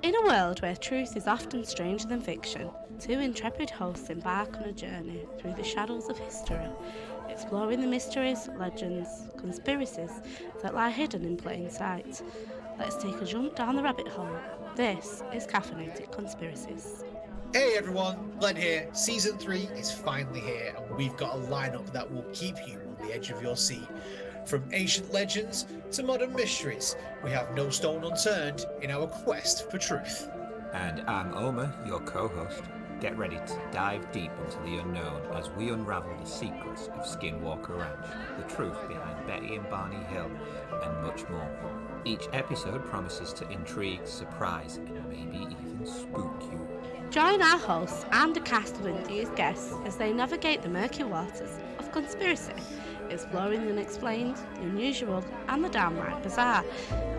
In a world where truth is often stranger than fiction, two intrepid hosts embark on a journey through the shadows of history, exploring the mysteries, legends, conspiracies that lie hidden in plain sight. Let's take a jump down the rabbit hole. This is Caffeinated Conspiracies. Hey everyone, Glenn here. Season 3 is finally here, and we've got a lineup that will keep you on the edge of your seat. From ancient legends to modern mysteries, we have no stone unturned in our quest for truth. And I'm Omer, your co-host. Get ready to dive deep into the unknown as we unravel the secrets of Skinwalker Ranch, the truth behind Betty and Barney Hill, and much more. Each episode promises to intrigue, surprise, and maybe even spook you. Join our hosts and a cast of enthused guests as they navigate the murky waters of conspiracy, exploring the unexplained, the unusual, and the downright bizarre.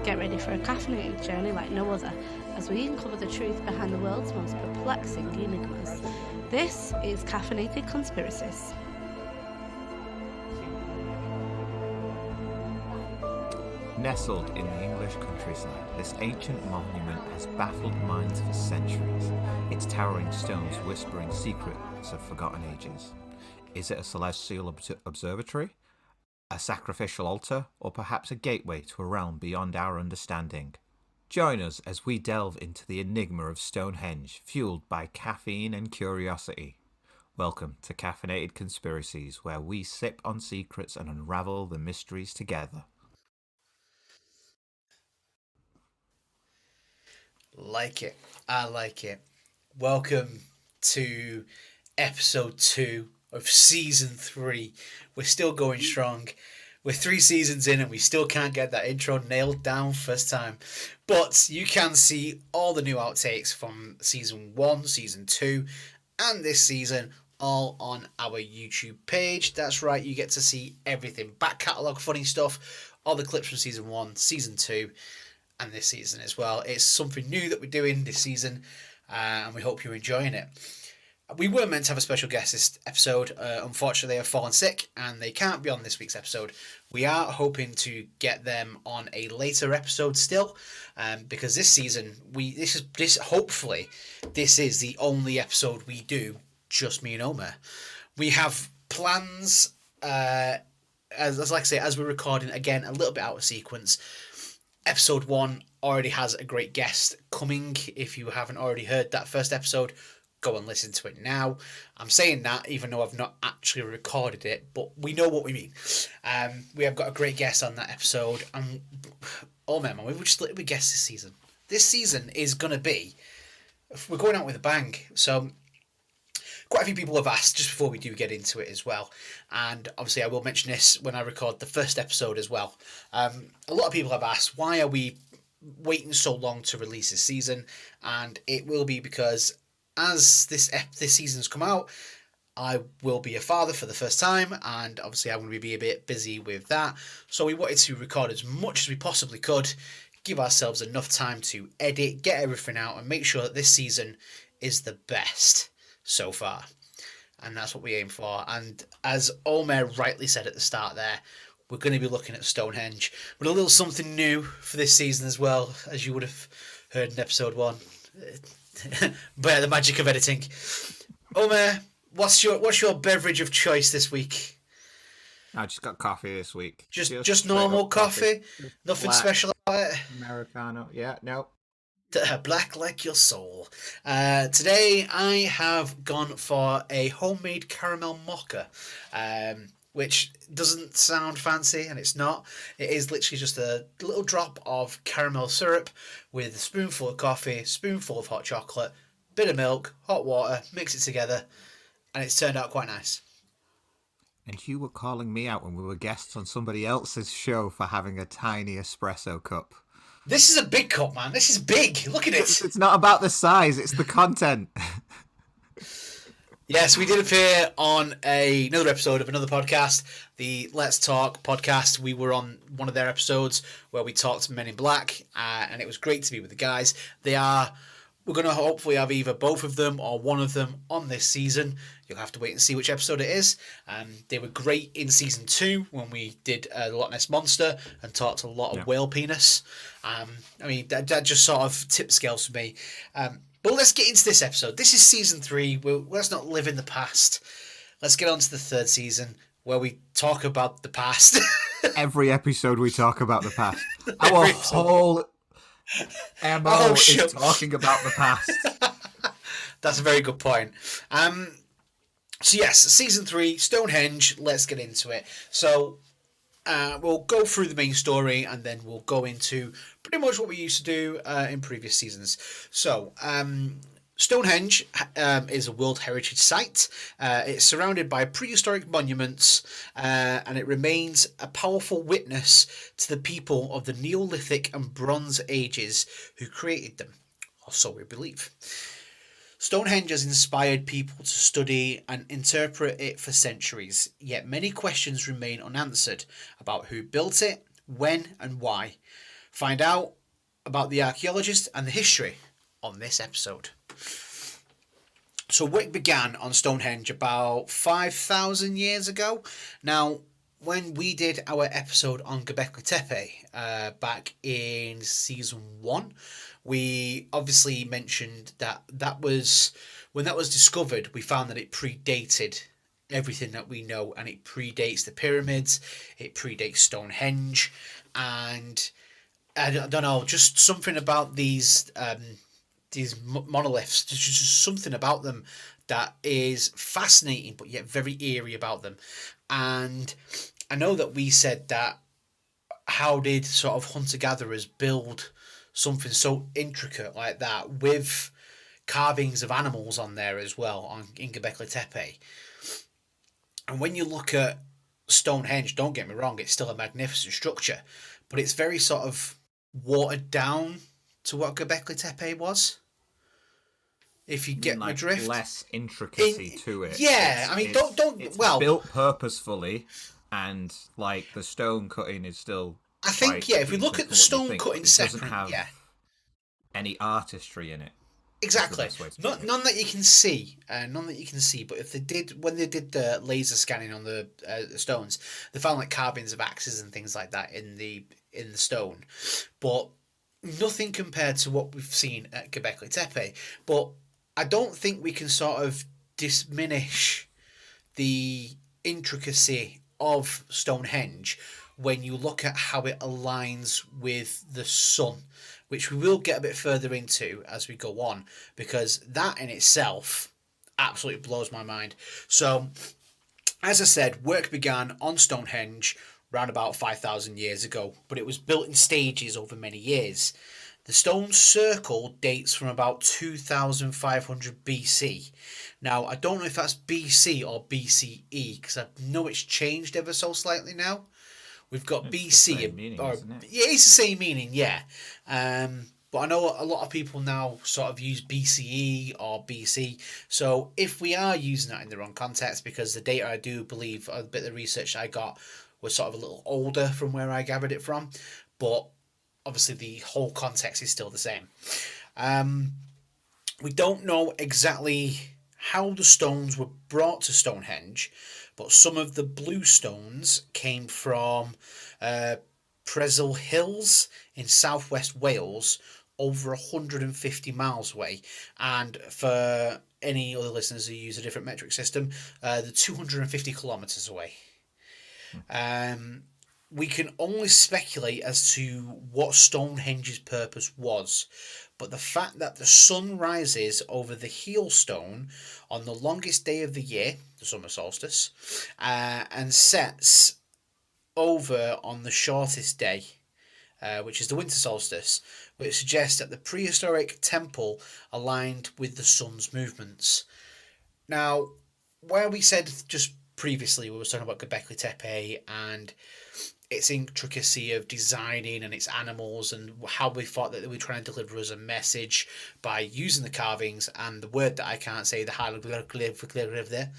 Get ready for a caffeinated journey like no other as we uncover the truth behind the world's most perplexing enigmas. This is Caffeinated Conspiracies. Nestled in the English countryside, this ancient monument has baffled minds for centuries, its towering stones whispering secrets of forgotten ages. Is it a celestial observatory, a sacrificial altar, or perhaps a gateway to a realm beyond our understanding? Join us as we delve into the Enigma of Stonehenge, fueled by caffeine and curiosity. Welcome to Caffeinated Conspiracies, where we sip on secrets and unravel the mysteries together. Like it. I like it. Welcome to episode 2 of season 3. We're still going strong. We're 3 seasons in and we still can't get that intro nailed down first time. But you can see all the new outtakes from season 1, season 2, and this season all on our YouTube page. That's right, you get to see everything. Back catalogue funny stuff, all the clips from season 1, season 2, and this season as well. It's something new that we're doing this season, and we hope you're enjoying it. We were meant to have a special guest this episode. Unfortunately, they have fallen sick and they can't be on this week's episode. We are hoping to get them on a later episode still, because this season hopefully this is the only episode we do just me and Omer. We have plans, as like I say, as we're recording again a little bit out of sequence. Episode 1 already has a great guest coming. If you haven't already heard that first episode, go and listen to it now. I'm saying that even though I've not actually recorded it, but we know what we mean. We have got a great guest on that episode. And oh man, we've just lit with guests this season. This season is going to be, we're going out with a bang. So quite a few people have asked just before we do get into it as well, and obviously I will mention this when I record the first episode as well. A lot of people have asked, why are we waiting so long to release this season? And it will be because as this season's come out, I will be a father for the first time, and obviously I'm going to be a bit busy with that. So we wanted to record as much as we possibly could, give ourselves enough time to edit, get everything out, and make sure that this season is the best so far. And that's what we aim for. And as Omer rightly said at the start there, we're going to be looking at Stonehenge with a little something new for this season as well, as you would have heard in episode 1. But the magic of editing. Omer, what's your beverage of choice this week? I just got coffee this week. Just normal coffee? Nothing black, special about it? Americano. Yeah, no. Black like your soul. Today I have gone for a homemade caramel mocha, which doesn't sound fancy, and it's not. It is literally just a little drop of caramel syrup with a spoonful of coffee, spoonful of hot chocolate, bit of milk, hot water, mix it together, and it's turned out quite nice. And you were calling me out when we were guests on somebody else's show for having a tiny espresso cup. This is a big cup, man. This is big. Look at it. It's not about the size, it's the content. Yes, we did appear on another episode of another podcast, the Let's Talk podcast. We were on one of their episodes where we talked Men in Black, and it was great to be with the guys. They are We're going to hopefully have either both of them or one of them on this season. You'll have to wait and see which episode it is. They were great in season 2 when we did the Loch Ness Monster and talked a lot of whale penis. I mean, that just sort of tipped scales for me. But let's get into this episode. This is season 3. Let's not live in the past. Let's get on to the 3rd season where we talk about the past. Every episode we talk about the past. Our whole MO is talking about the past. That's a very good point. So yes, season 3, Stonehenge. Let's get into it. So we'll go through the main story and then we'll go into pretty much what we used to do in previous seasons. So Stonehenge is a World Heritage Site. It's surrounded by prehistoric monuments and it remains a powerful witness to the people of the Neolithic and Bronze Ages who created them, or so we believe. Stonehenge has inspired people to study and interpret it for centuries, yet many questions remain unanswered about who built it, when and why. Find out about the archaeologists and the history on this episode. So work began on Stonehenge about 5,000 years ago. Now, when we did our episode on Göbekli Tepe back in season 1, we obviously mentioned that was when that was discovered, we found that it predated everything that we know, and it predates the pyramids, it predates Stonehenge, and I don't know, just something about these monoliths, there's just something about them that is fascinating but yet very eerie about them. And I know that we said that how did sort of hunter-gatherers build something so intricate like that with carvings of animals on there as well in Göbekli Tepe. And when you look at Stonehenge, don't get me wrong, it's still a magnificent structure, but it's very sort of watered down to what Göbekli Tepe was. If you get my drift, less intricacy to it. Yeah, it's built purposefully, and like the stone cutting is still. I think if we look at the stone cutting separate, doesn't have any artistry in it. Exactly, none that you can see, But if they did, when they did the laser scanning on the stones, they found like carvings of axes and things like that in the stone, but nothing compared to what we've seen at Göbekli Tepe. But I don't think we can sort of diminish the intricacy of Stonehenge when you look at how it aligns with the sun, which we will get a bit further into as we go on, because that in itself absolutely blows my mind. So, as I said, work began on Stonehenge around about 5,000 years ago, but it was built in stages over many years. The stone circle dates from about 2,500 BC. Now, I don't know if that's BC or BCE, because I know it's changed ever so slightly now. We've got it's BC, the same meaning, isn't it? Yeah, it's the same meaning, yeah. But I know a lot of people now sort of use BCE or BC. So if we are using that in the wrong context, because the data I do believe, a bit of the research I got was sort of a little older from where I gathered it from, but obviously the whole context is still the same. We don't know exactly how the stones were brought to Stonehenge, but some of the blue stones came from Presel Hills in southwest Wales, over 150 miles away. And for any other listeners who use a different metric system, they're 250 kilometres away. We can only speculate as to what Stonehenge's purpose was, but the fact that the sun rises over the heel stone on the longest day of the year, the summer solstice, and sets over on the shortest day, which is the winter solstice, which suggests that the prehistoric temple aligned with the sun's movements. Now, where we said just previously, we were talking about Göbekli Tepe and its intricacy of designing and its animals, and how we thought that they were trying to deliver us a message by using the carvings and the word that I can't say, the hieroglyph there.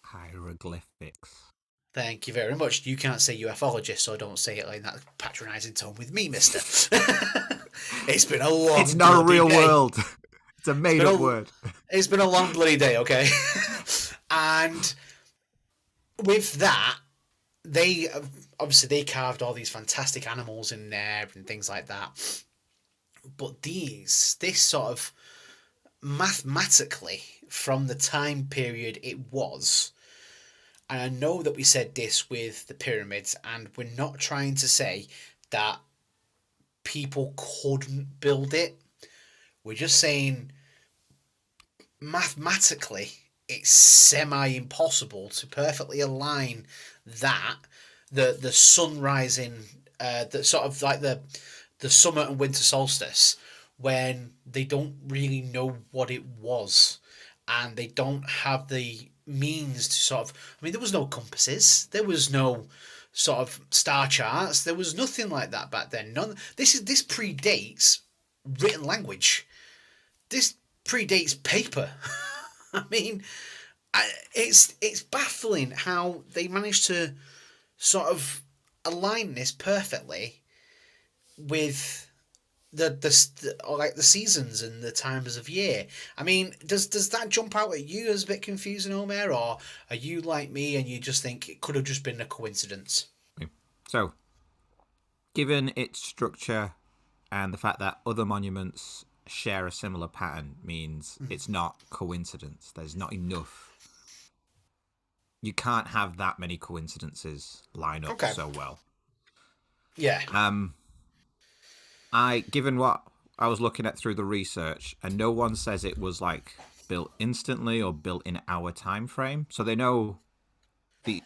Hieroglyphics. Thank you very much. You can't say ufologist, so don't say it like that patronising tone with me, mister. It's been a long It's not a real day. world. a made-up a, word. It's been a long bloody day, okay? And with that, they obviously they carved all these fantastic animals in there and things like that. But this sort of mathematically, from the time period it was, and I know that we said this with the pyramids, and we're not trying to say that people couldn't build it. We're just saying mathematically it's semi-impossible to perfectly align that the sun rising, the sort of like the summer and winter solstice, when they don't really know what it was, and they don't have the means to sort of. I mean, there was no compasses, there was no sort of star charts, there was nothing like that back then. None. This predates written language. This predates paper. I mean, it's baffling how they managed to sort of align this perfectly with the seasons and the times of year. I mean, does that jump out at you as a bit confusing, Omer, or are you like me and you just think it could have just been a coincidence? So, given its structure and the fact that other monuments share a similar pattern, means it's not coincidence. There's not enough. You can't have that many coincidences line up so well. Yeah. Given what I was looking at through the research, and no one says it was like built instantly or built in our time frame, so they know they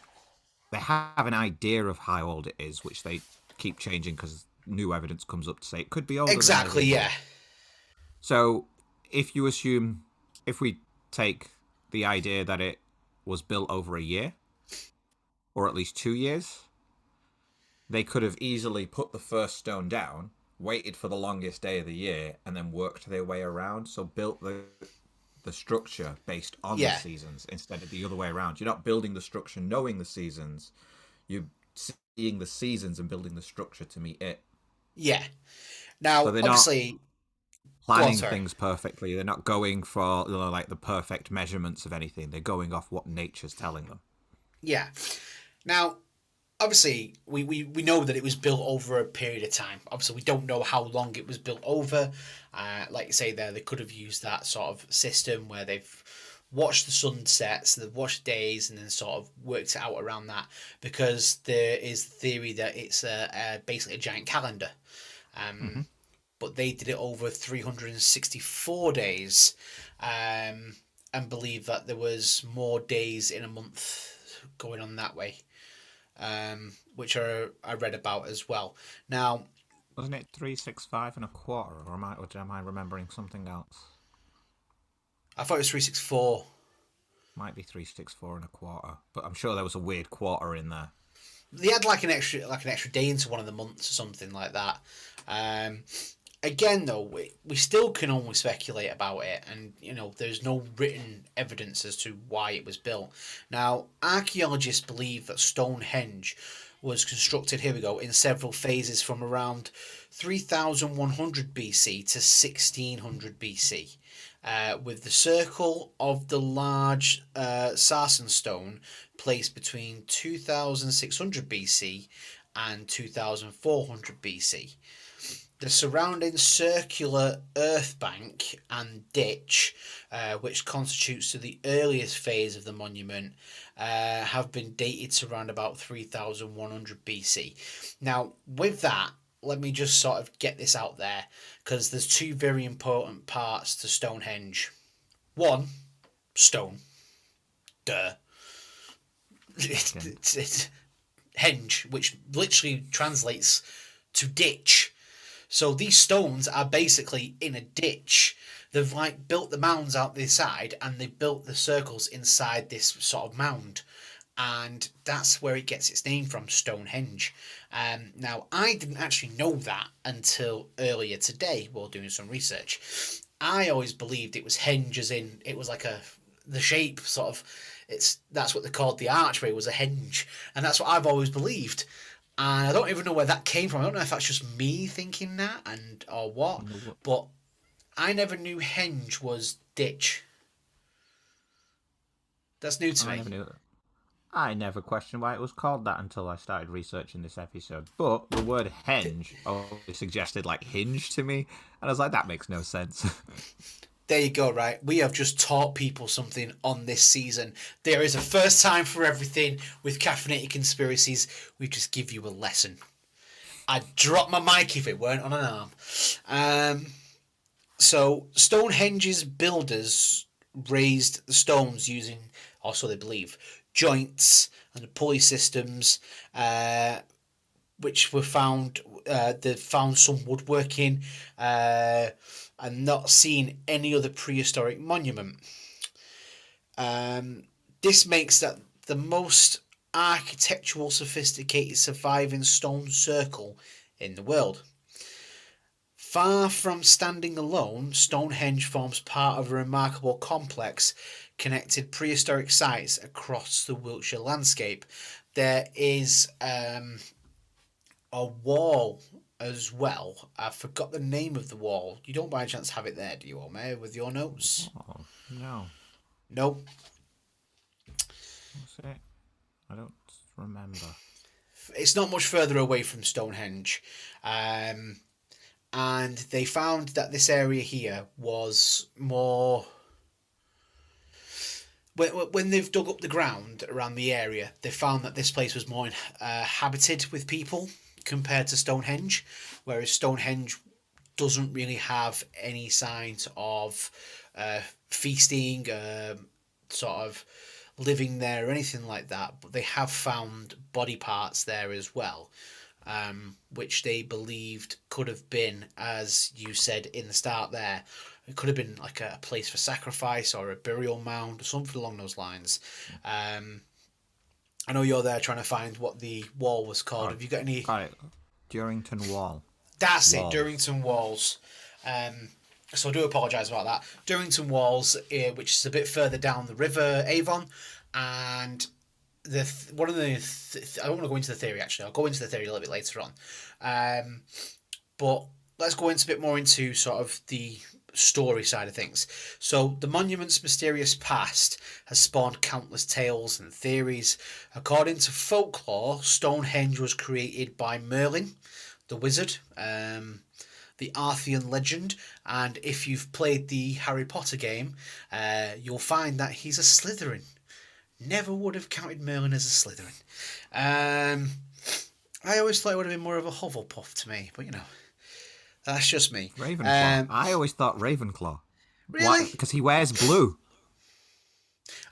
have an idea of how old it is, which they keep changing because new evidence comes up to say it could be older. Exactly. Yeah. So if we take the idea that it was built over a year, or at least 2 years, they could have easily put the first stone down, waited for the longest day of the year, and then worked their way around. So built the structure based on the seasons instead of the other way around. You're not building the structure knowing the seasons. You're seeing the seasons and building the structure to meet it. Yeah. Now, so they're obviously, not planning things perfectly. They're not going for like the perfect measurements of anything. They're going off what nature's telling them. Yeah. Now, obviously, we know that it was built over a period of time. Obviously, we don't know how long it was built over. Like you say there, they could have used that sort of system where they've watched the sunsets, they've watched days, and then sort of worked it out around that, because there is the theory that it's basically a giant calendar. But they did it over 364 days, and believe that there was more days in a month going on that way. Which I read about as well. Now, wasn't it 365 and a quarter, or am I remembering something else? I thought it was 364. Might be 364 and a quarter, but I'm sure there was a weird quarter in there. They had like an extra day into one of the months or something like that. Again, though, we still can only speculate about it, and there's no written evidence as to why it was built. Now, archaeologists believe that Stonehenge was constructed, here we go, in several phases from around 3100 BC to 1600 BC, with the circle of the large sarsen stone placed between 2600 BC and 2400 BC. The surrounding circular earth bank and ditch, which constitutes to the earliest phase of the monument, have been dated to around about 3100 BC. Now, with that, let me just sort of get this out there, because there's two very important parts to Stonehenge. One, stone. Duh. It's henge, which literally translates to ditch. So these stones are basically in a ditch. They've like built the mounds out the side, and they've built the circles inside this sort of mound. And that's where it gets its name from, Stonehenge. Now, I didn't actually know that until earlier today while doing some research. I always believed it was henge as in it was like the shape sort of, that's what they called the archway, was a henge. And that's what I've always believed. And I don't even know where that came from. I don't know if that's just me thinking that or what. But I never knew henge was ditch. That's new to I me. never knew that. I never questioned why it was called that until I started researching this episode. But the word henge always suggested like hinge to me, and I was like, that makes no sense. There you go, right? We have just taught people something on this season. There is a first time for everything with Caffeinated Conspiracies. We just give you a lesson. I'd drop my mic if it weren't on an arm. So Stonehenge's builders raised the stones using, also they believe, joints and pulley systems, which were found. They found some woodworking, and not seen any other prehistoric monument. This makes that the most architectural sophisticated surviving stone circle in the world. Far from standing alone, Stonehenge forms part of a remarkable complex connected prehistoric sites across the Wiltshire landscape. There is a wall as well. I forgot the name of the wall. You don't by chance have it there, do you, Omer, with your notes? Oh, no. Nope. What's it? I don't remember. It's not much further away from Stonehenge. And they found that this area here was more... When they've dug up the ground around the area, they found that this place was more habited with people compared to Stonehenge, whereas Stonehenge doesn't really have any signs of feasting, sort of living there or anything like that. But they have found body parts there as well, which they believed could have been, as you said in the start there, it could have been like a place for sacrifice or a burial mound or something along those lines. I know you're there trying to find what the wall was called. Have you got any... Got it. Durrington Wall. That's Walls. it, Durrington Walls. So I do apologise about that. Durrington Walls, which is a bit further down the river Avon, and one of the... I don't want to go into the theory, actually. I'll go into the theory a little bit later on. But let's go into a bit more into sort of the story side of things. So the monument's mysterious past has spawned countless tales and theories. According to folklore, Stonehenge was created by Merlin, the wizard, the Arthurian legend, and if you've played the Harry Potter game, you'll find that he's a Slytherin. Never would have counted Merlin as a Slytherin. I always thought it would have been more of a Hufflepuff to me, but you know, that's just me. Ravenclaw. I always thought Ravenclaw. Really? Because he wears blue.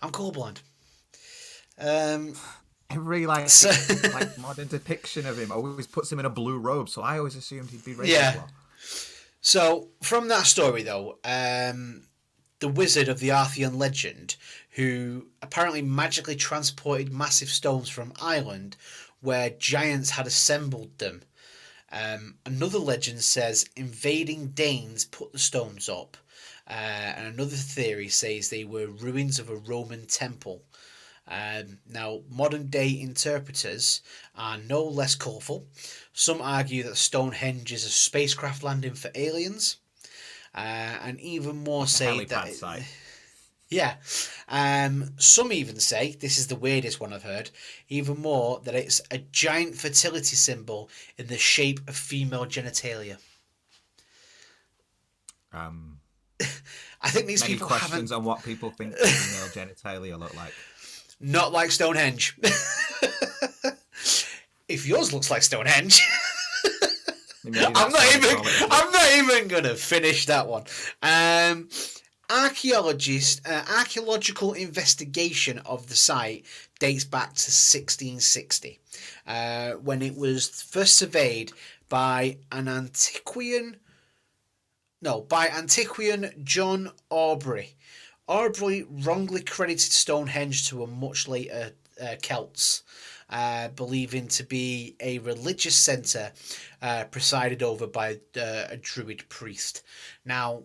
I'm colourblind. Every like modern depiction of him always puts him in a blue robe, so I always assumed he'd be Ravenclaw. Yeah. So from that story though, the wizard of the Arthurian legend, who apparently magically transported massive stones from Ireland, where giants had assembled them. Another legend says invading Danes put the stones up, and another theory says they were ruins of a Roman temple. Now, modern day interpreters are no less colourful. Some argue that Stonehenge is a spacecraft landing for aliens, and even more say that... site. Yeah. Some even say, this is the weirdest one I've heard, even more that it's a giant fertility symbol in the shape of female genitalia. I think these Many people questions haven't... on what people think female genitalia look like. Not like Stonehenge. If yours looks like Stonehenge... I'm not even going to finish that one. Archaeological investigation of the site dates back to 1660, when it was first surveyed by antiquarian John Aubrey. Aubrey wrongly credited Stonehenge to a much later Celts, believing to be a religious centre presided over by a Druid priest. Now,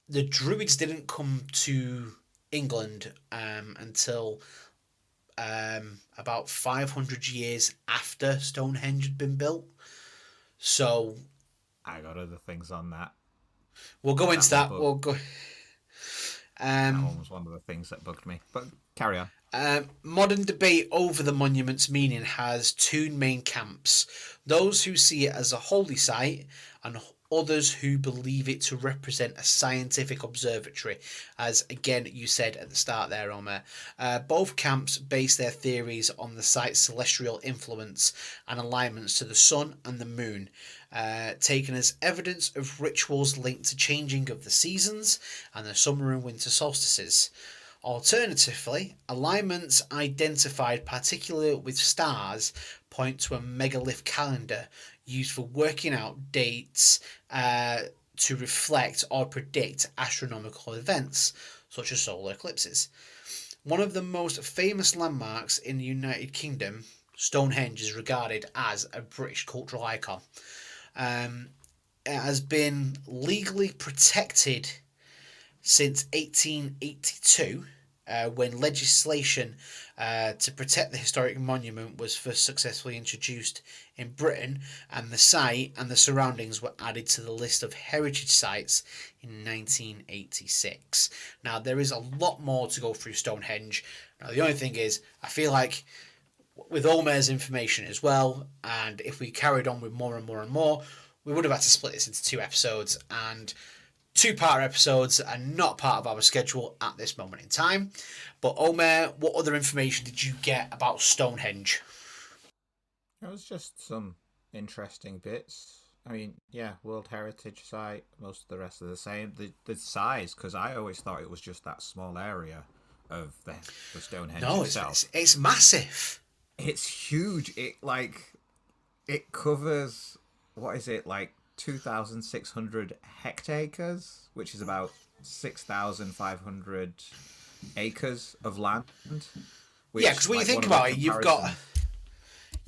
the Druids didn't come to England until about 500 years after Stonehenge had been built. So... I got other things on that. We'll go into one that. bugged. We'll go. That one was one of the things that bugged me. But carry on. Modern debate over the monument's meaning has two main camps: those who see it as a holy site, and others who believe it to represent a scientific observatory, as again you said at the start there, Omer. Both camps base their theories on the site's celestial influence and alignments to the sun and the moon, taken as evidence of rituals linked to changing of the seasons and the summer and winter solstices. Alternatively, alignments identified particularly with stars point to a megalith calendar used for working out dates to reflect or predict astronomical events, such as solar eclipses. One of the most famous landmarks in the United Kingdom, Stonehenge is regarded as a British cultural icon. It has been legally protected since 1882, when legislation to protect the historic monument was first successfully introduced in Britain, and the site and the surroundings were added to the list of heritage sites in 1986. Now, there is a lot more to go through Stonehenge. Now, the only thing is, I feel like with Omer's information as well, and if we carried on with more and more and more, we would have had to split this into 2 episodes, and 2-part episodes are not part of our schedule at this moment in time. But Omer, what other information did you get about Stonehenge? It was just some interesting bits. I mean, yeah, World Heritage Site. Most of the rest are the same. The size, because I always thought it was just that small area of the Stonehenge No, itself. it's massive. It's huge. It covers, what is it, like 2,600 hectares, which is about 6,500 acres of land. Yeah, because when you think about it, you've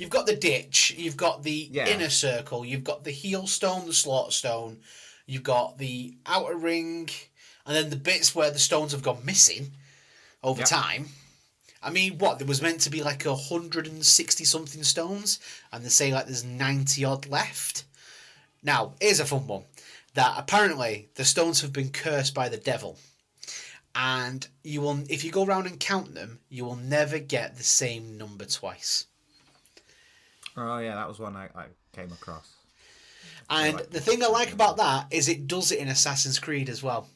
got the ditch, you've got the inner circle, you've got the heel stone, the slaughter stone, you've got the outer ring, and then the bits where the stones have gone missing over time. I mean, there was meant to be like 160 something stones, and they say like there's 90 odd left. Now, here's a fun one. That apparently the stones have been cursed by the devil. And if you go around and count them, you will never get the same number twice. Oh yeah, that was one I came across. And the thing I like about that is it does it in Assassin's Creed as well.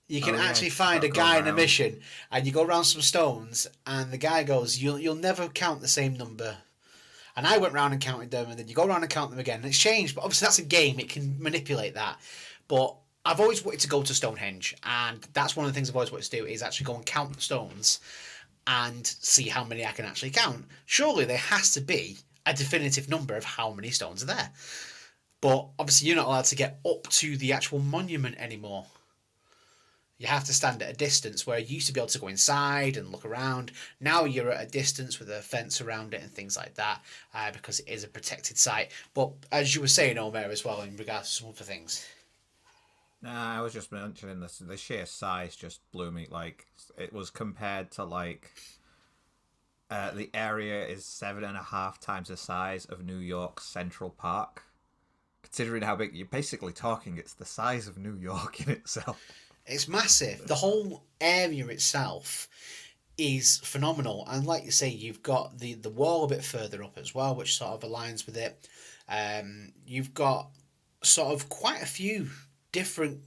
You can actually find a guy in a mission, and you go around some stones, and the guy goes, "You'll never count the same number." And I went round and counted them, and then you go around and count them again, and it's changed. But obviously that's a game; it can manipulate that. But I've always wanted to go to Stonehenge, and that's one of the things I've always wanted to do is actually go and count the stones and see how many I can actually count. Surely there has to be a definitive number of how many stones are there. But obviously you're not allowed to get up to the actual monument anymore. You have to stand at a distance, where you used to be able to go inside and look around. Now you're at a distance with a fence around it and things like that, because it is a protected site. But as you were saying, Omer, as well, in regards to some other things. Nah, I was just mentioning the sheer size just blew me. Like, it was compared to the area is 7.5 times the size of New York's Central Park. Considering how big, you're basically talking, it's the size of New York in itself. It's massive. The whole area itself is phenomenal. And like you say, you've got the wall a bit further up as well, which sort of aligns with it. You've got sort of quite a few different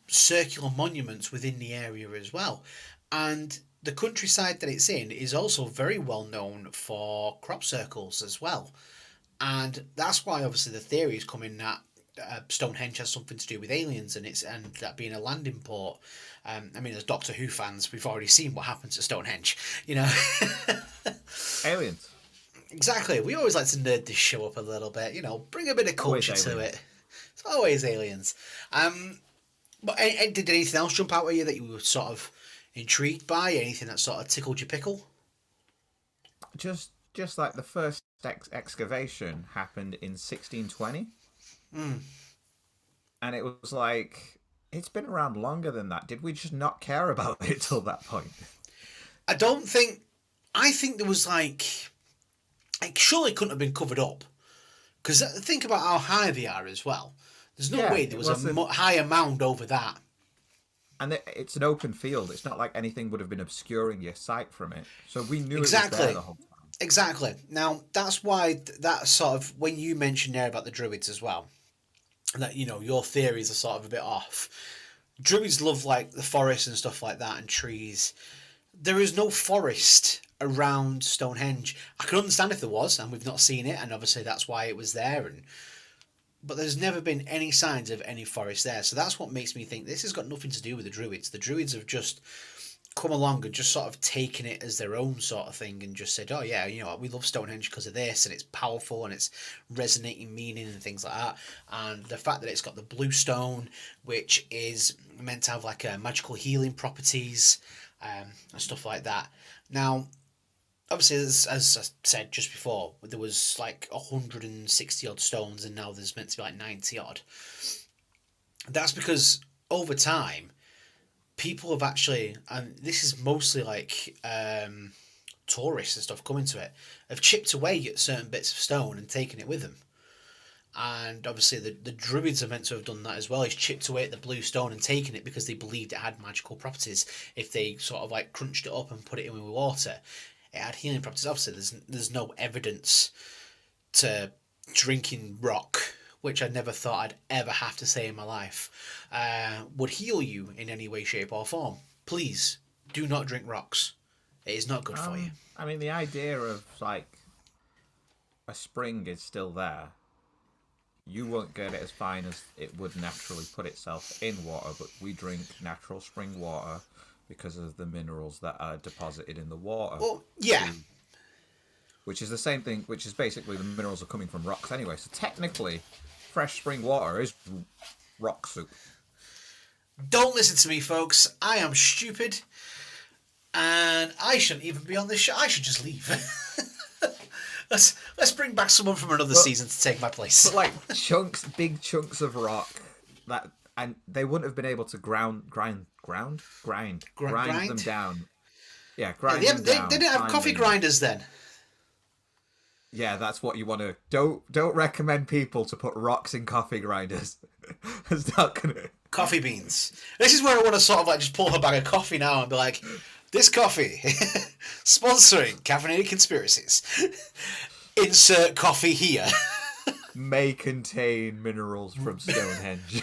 circular monuments within the area as well. And the countryside that it's in is also very well known for crop circles as well. And that's why obviously the theories come in that Stonehenge has something to do with aliens and that being a landing port. I mean, as Doctor Who fans, we've already seen what happens at Stonehenge. You know, aliens. Exactly. We always like to nerd this show up a little bit. You know, bring a bit of culture to it. It's always aliens. But did anything else jump out at you that you were sort of intrigued by? Anything that sort of tickled your pickle? Just like the first excavation happened in 1620. And it was like, it's been around longer than that. Did we just not care about it till that point? I think there was it surely couldn't have been covered up. Because think about how high they are as well. There's no Yeah, way there it was a wasn't. higher mound over that. And it's an open field. It's not like anything would have been obscuring your sight from it. So we knew it was there Exactly. the whole time. Exactly. Now, that's why that sort of, when you mentioned there about the Druids as well, that, your theories are sort of a bit off. Druids love, like, the forest and stuff like that and trees. There is no forest around Stonehenge. I can understand if there was, and we've not seen it, and obviously that's why it was there, but there's never been any signs of any forest there. So that's what makes me think this has got nothing to do with the Druids. The Druids have just come along and just sort of taken it as their own sort of thing and just said, oh yeah, we love Stonehenge because of this, and it's powerful and it's resonating meaning and things like that. And the fact that it's got the blue stone, which is meant to have like magical healing properties, and stuff like that. Now, obviously, as I said just before, there was like 160 odd stones, and now there's meant to be like 90 odd. That's because over time, people have actually, and this is mostly like tourists and stuff coming to it, have chipped away at certain bits of stone and taken it with them. And obviously, the Druids are meant to have done that as well. Is chipped away at the blue stone and taken it because they believed it had magical properties. If they sort of like crunched it up and put it in with water, it had healing properties. Obviously, there's no evidence to drinking rock, which I never thought I'd ever have to say in my life, would heal you in any way, shape, or form. Please do not drink rocks. It is not good for you. I mean, the idea of like a spring is still there. You won't get it as fine as it would naturally put itself in water, but we drink natural spring water because of the minerals that are deposited in the water. Well, yeah. Which is the same thing, which is basically the minerals are coming from rocks anyway. So technically, fresh spring water is rock soup. Don't listen to me, folks. I am stupid. And I shouldn't even be on this show. I should just leave. Let's bring back someone from another season to take my place. But like big chunks of rock and they wouldn't have been able to grind them down. Yeah, grind them down. They didn't have coffee grinders then. Yeah, that's what you want to. Don't recommend people to put rocks in coffee grinders. It's not gonna. Coffee beans. This is where I want to sort of like just pull a bag of coffee now and be like, this coffee sponsoring caffeinated conspiracies. Insert coffee here. May contain minerals from Stonehenge.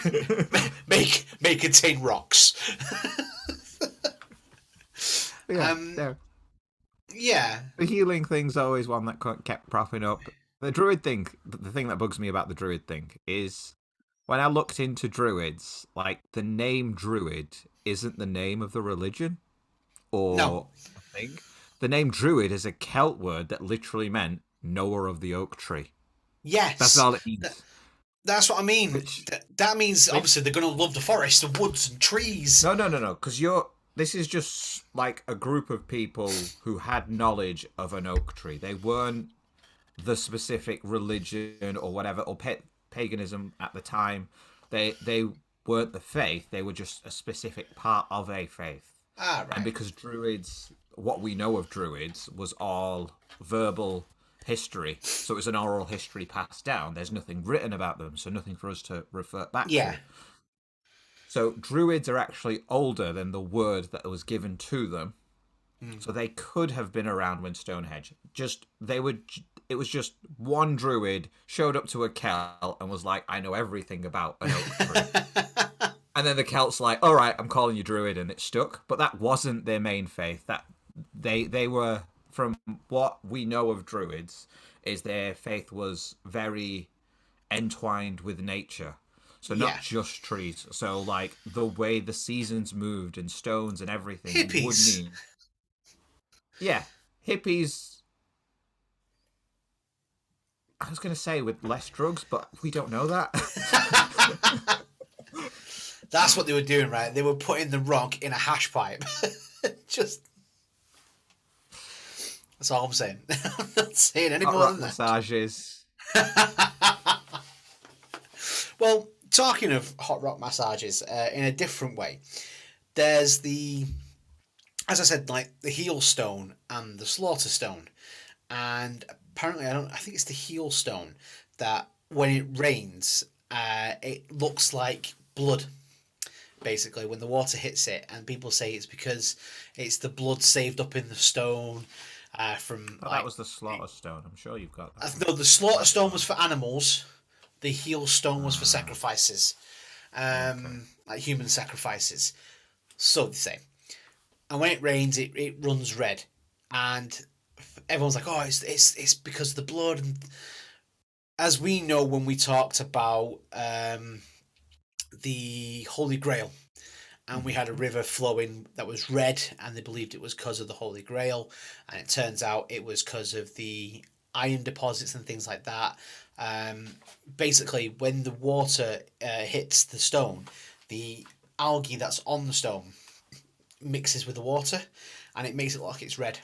may contain rocks. Yeah. Yeah. The healing thing's always one that kept propping up. The druid thing, the thing that bugs me about the druid thing is when I looked into druids, like the name druid isn't the name of the religion or thing. The name druid is a Celt word that literally meant knower of the oak tree. Yes. That's all it means. That's what I mean. That means obviously they're going to love the forest, the woods and trees. No. Because this is just like a group of people who had knowledge of an oak tree. They weren't the specific religion or whatever, or paganism at the time. They weren't the faith. They were just a specific part of a faith. Ah, right. And because druids, what we know of druids was all verbal history. So it was an oral history passed down. There's nothing written about them, so nothing for us to refer back to. So druids are actually older than the word that was given to them. So they could have been around when Stonehenge. It was just one druid showed up to a Celt and was like, I know everything about an oak tree. And then the Celt's like, all right, I'm calling you druid, and it stuck. But that wasn't their main faith. That they were, from what we know of druids, is their faith was very entwined with nature. So not just trees. So like the way the seasons moved and stones and everything hippies. would mean. Yeah, hippies. I was going to say with less drugs, but we don't know that. That's what they were doing, right? They were putting the rock in a hash pipe. Just. That's all I'm saying. I'm not saying any more than that. Massages. Well, talking of hot rock massages, in a different way, there's as I said, like the heel stone and the slaughter stone, and apparently I think it's the heel stone that when it rains it looks like blood, basically, when the water hits it, and people say it's because it's the blood saved up in the stone from... That was the slaughter stone. I'm sure you've got that. No, the slaughter stone was for animals. The heal stone was for sacrifices. Like human sacrifices. So they say. And when it rains, it runs red. And everyone's like, oh, it's because of the blood. And as we know when we talked about the Holy Grail, and we had a river flowing that was red, and they believed it was because of the Holy Grail, and it turns out it was because of the iron deposits and things like that. Basically, when the water hits the stone, the algae that's on the stone mixes with the water, and it makes it look like it's red.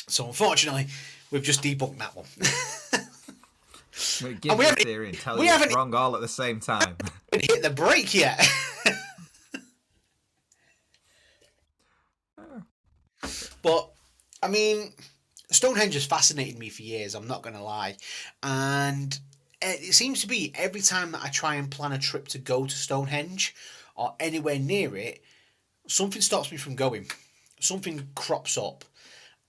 So unfortunately, we've just debunked that one. Give the theory and tell you it's wrong all at the same time. We haven't hit the break yet. But, I mean, Stonehenge has fascinated me for years, I'm not going to lie. And it seems to be every time that I try and plan a trip to go to Stonehenge or anywhere near it, something stops me from going. Something crops up.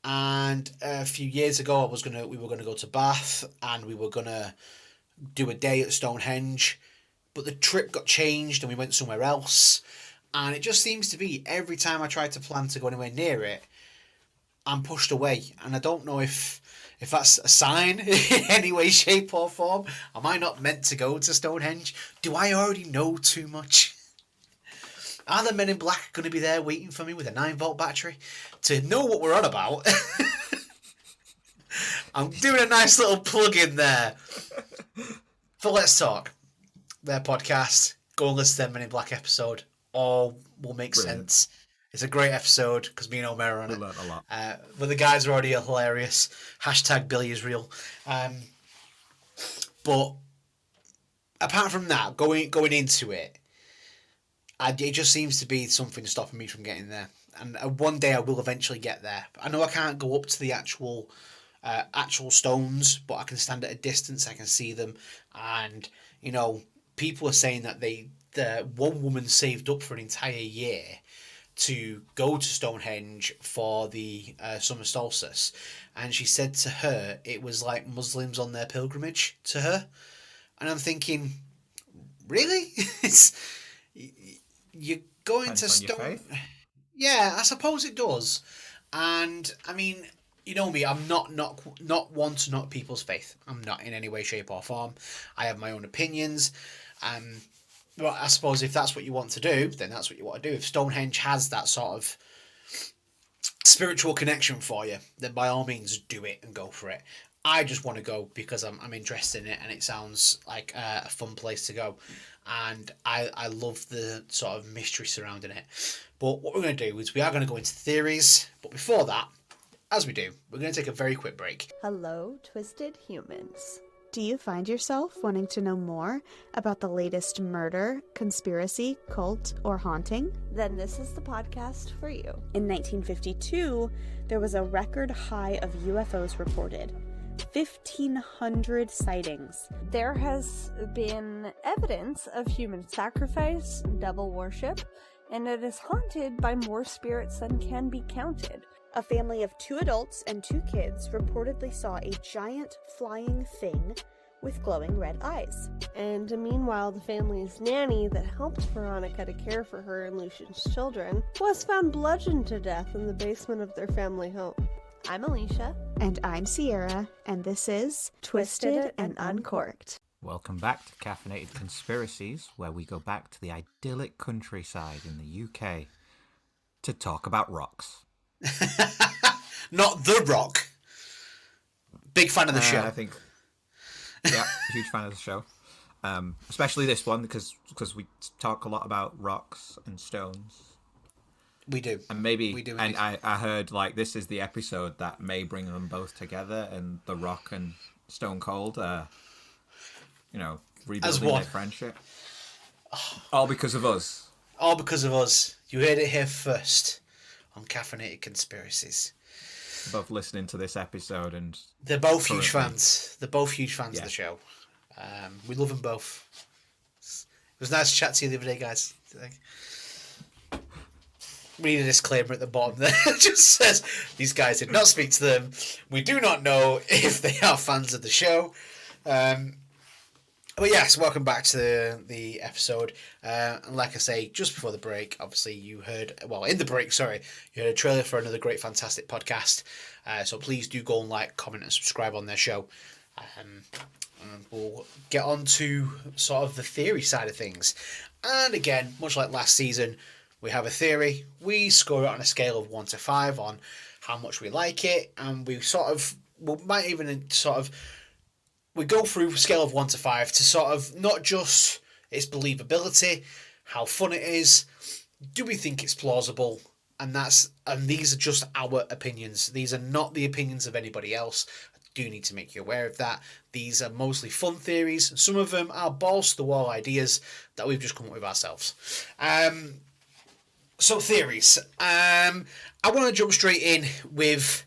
And a few years ago, we were gonna go to Bath, and we were gonna do a day at Stonehenge, but the trip got changed, and we went somewhere else. And it just seems to be every time I try to plan to go anywhere near it, I'm pushed away, and I don't know if that's a sign in any way, shape, or form. Am I not meant to go to Stonehenge? Do I already know too much? Are the men in black going to be there waiting for me with a 9-volt battery to know what we're on about? I'm doing a nice little plug in there for Let's Talk, their podcast. Go and listen to their Men in Black episode. All will make sense. It's a great episode because me and Omer are on it. We learned a lot. But the guys are already hilarious. Hashtag Billy is real. But apart from that, going into it, it just seems to be something stopping me from getting there. And one day I will eventually get there. I know I can't go up to the actual stones, but I can stand at a distance. I can see them, and you know, people are saying that the one woman saved up for an entire year to go to Stonehenge for the summer solstice, and she said to her it was like Muslims on their pilgrimage to her. And I'm thinking, really? You're going to Stone... Yeah, I suppose it does. And, I mean, you know me, I'm not one to knock people's faith. I'm not in any way, shape or form. I have my own opinions. But I suppose if that's what you want to do, then that's what you want to do. If Stonehenge has that sort of spiritual connection for you, then by all means do it and go for it. I just want to go because I'm interested in it, and it sounds like a fun place to go. And I love the sort of mystery surrounding it. But what we're going to do is we are going to go into theories. But before that, as we do, we're going to take a very quick break. Hello, Twisted Humans. Do you find yourself wanting to know more about the latest murder, conspiracy, cult, or haunting? Then this is the podcast for you. In 1952, there was a record high of UFOs reported. 1,500 sightings. There has been evidence of human sacrifice, devil worship, and it is haunted by more spirits than can be counted. A family of 2 adults and 2 kids reportedly saw a giant flying thing with glowing red eyes. And meanwhile, the family's nanny that helped Veronica to care for her and Lucian's children was found bludgeoned to death in the basement of their family home. I'm Alicia. And I'm Sierra, and this is Twisted and Uncorked. Welcome back to Caffeinated Conspiracies, where we go back to the idyllic countryside in the UK to talk about rocks. Not The Rock. Big fan of the show. I think. Yeah, huge fan of the show. Especially this one because we talk a lot about rocks and stones. We do. And maybe, we do, and I heard like this is the episode that may bring them both together, and The Rock and Stone Cold, rebuilding their friendship. All because of us. All because of us. You heard it here first on Caffeinated Conspiracies. Both listening to this episode, and they're both huge fans. They're both huge fans of the show. We love them both. It was nice to chat to you the other day, guys. Read a disclaimer at the bottom there. It just says, these guys did not speak to them. We do not know if they are fans of the show. But yes, welcome back to the episode. And like I say, just before the break, obviously you heard, well, in the break, sorry, you heard a trailer for another great, fantastic podcast. So please do go and like, comment and subscribe on their show. And we'll get on to sort of the theory side of things. And again, much like last season, we have a theory. We score it on a scale of 1 to 5 on how much we like it. And we we go through a scale of 1 to 5 to sort of not just its believability, how fun it is, do we think it's plausible, and these are just our opinions. These are not the opinions of anybody else. I do need to make you aware of that. These are mostly fun theories. Some of them are balls to the wall ideas that we've just come up with ourselves. So theories. I want to jump straight in with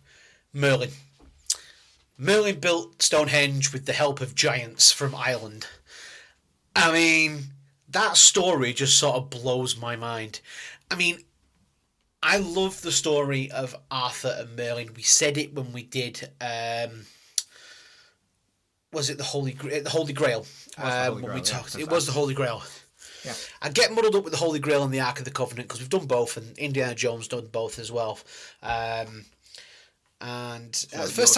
Merlin. Merlin built Stonehenge with the help of giants from Ireland. I mean, that story just sort of blows my mind. I mean, I love the story of Arthur and Merlin. We said it when we did, was it the Holy Grail? It was the Holy Grail. Yeah. I get muddled up with the Holy Grail and the Ark of the Covenant because we've done both, and Indiana Jones done both as well. It's the first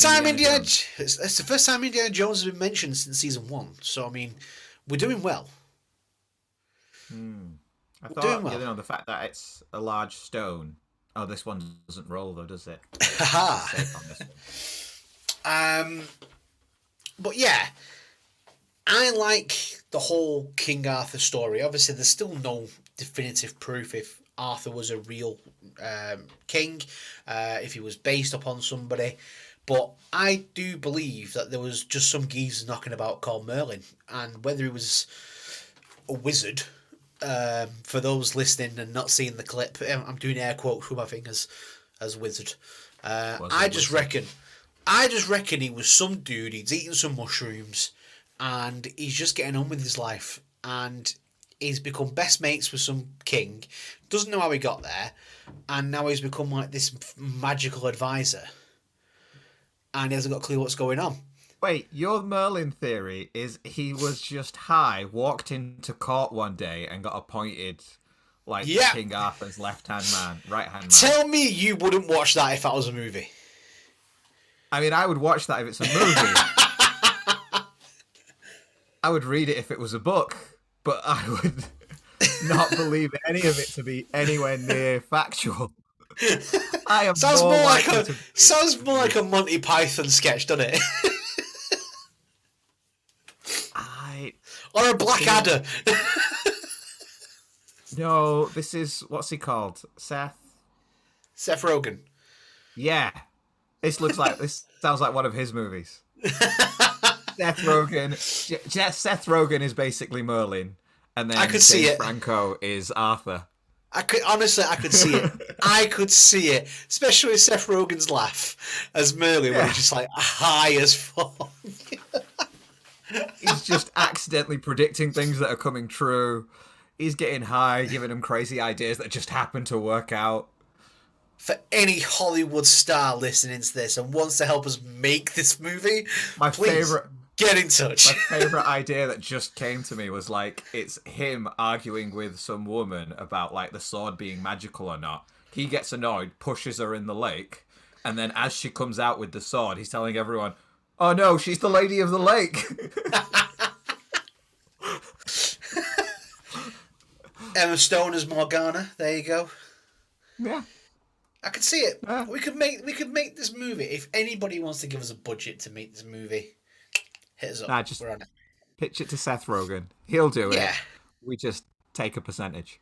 time Indiana Jones has been mentioned since season 1. So I mean, we're doing well. I thought, the fact that it's a large stone. Oh, this one doesn't roll though, does it? But yeah, I like the whole King Arthur story. Obviously, there's still no definitive proof if Arthur was a real king, if he was based upon somebody. But I do believe that there was just some geezer knocking about called Merlin. And whether he was a wizard, for those listening and not seeing the clip, I'm doing air quotes with my fingers as wizard. I just reckon he was some dude, he's eating some mushrooms, and he's just getting on with his life. And he's become best mates with some king, doesn't know how he got there, and now he's become like this magical advisor. And he hasn't got a clue what's going on. Wait, your Merlin theory is he was just high, walked into court one day and got appointed like King Arthur's left-hand man, right-hand man. Tell me you wouldn't watch that if that was a movie. I mean, I would watch that if it's a movie. I would read it if it was a book, but I would not believe any of it to be anywhere near factual. I am sounds more like a Monty Python sketch, doesn't it? Or a Blackadder. No, this is, what's he called? Seth Rogen. Yeah. This sounds like one of his movies. Seth Rogen is basically Merlin, and then James Franco is Arthur. I could see it. I could see it, especially with Seth Rogen's laugh as Merlin, where he's just like high as fuck. He's just accidentally predicting things that are coming true. He's getting high, giving them crazy ideas that just happen to work out. For any Hollywood star listening to this and wants to help us make this movie, get in touch. My favourite idea that just came to me was like, it's him arguing with some woman about like the sword being magical or not. He gets annoyed, pushes her in the lake, and then as she comes out with the sword, he's telling everyone, "Oh no, she's the Lady of the Lake." Emma Stone as Morgana. There you go. Yeah. I could see it. Yeah. We could make this movie. If anybody wants to give us a budget to make this movie, hit us up. We're on it. Pitch it to Seth Rogen. He'll do it. Yeah. We just take a percentage.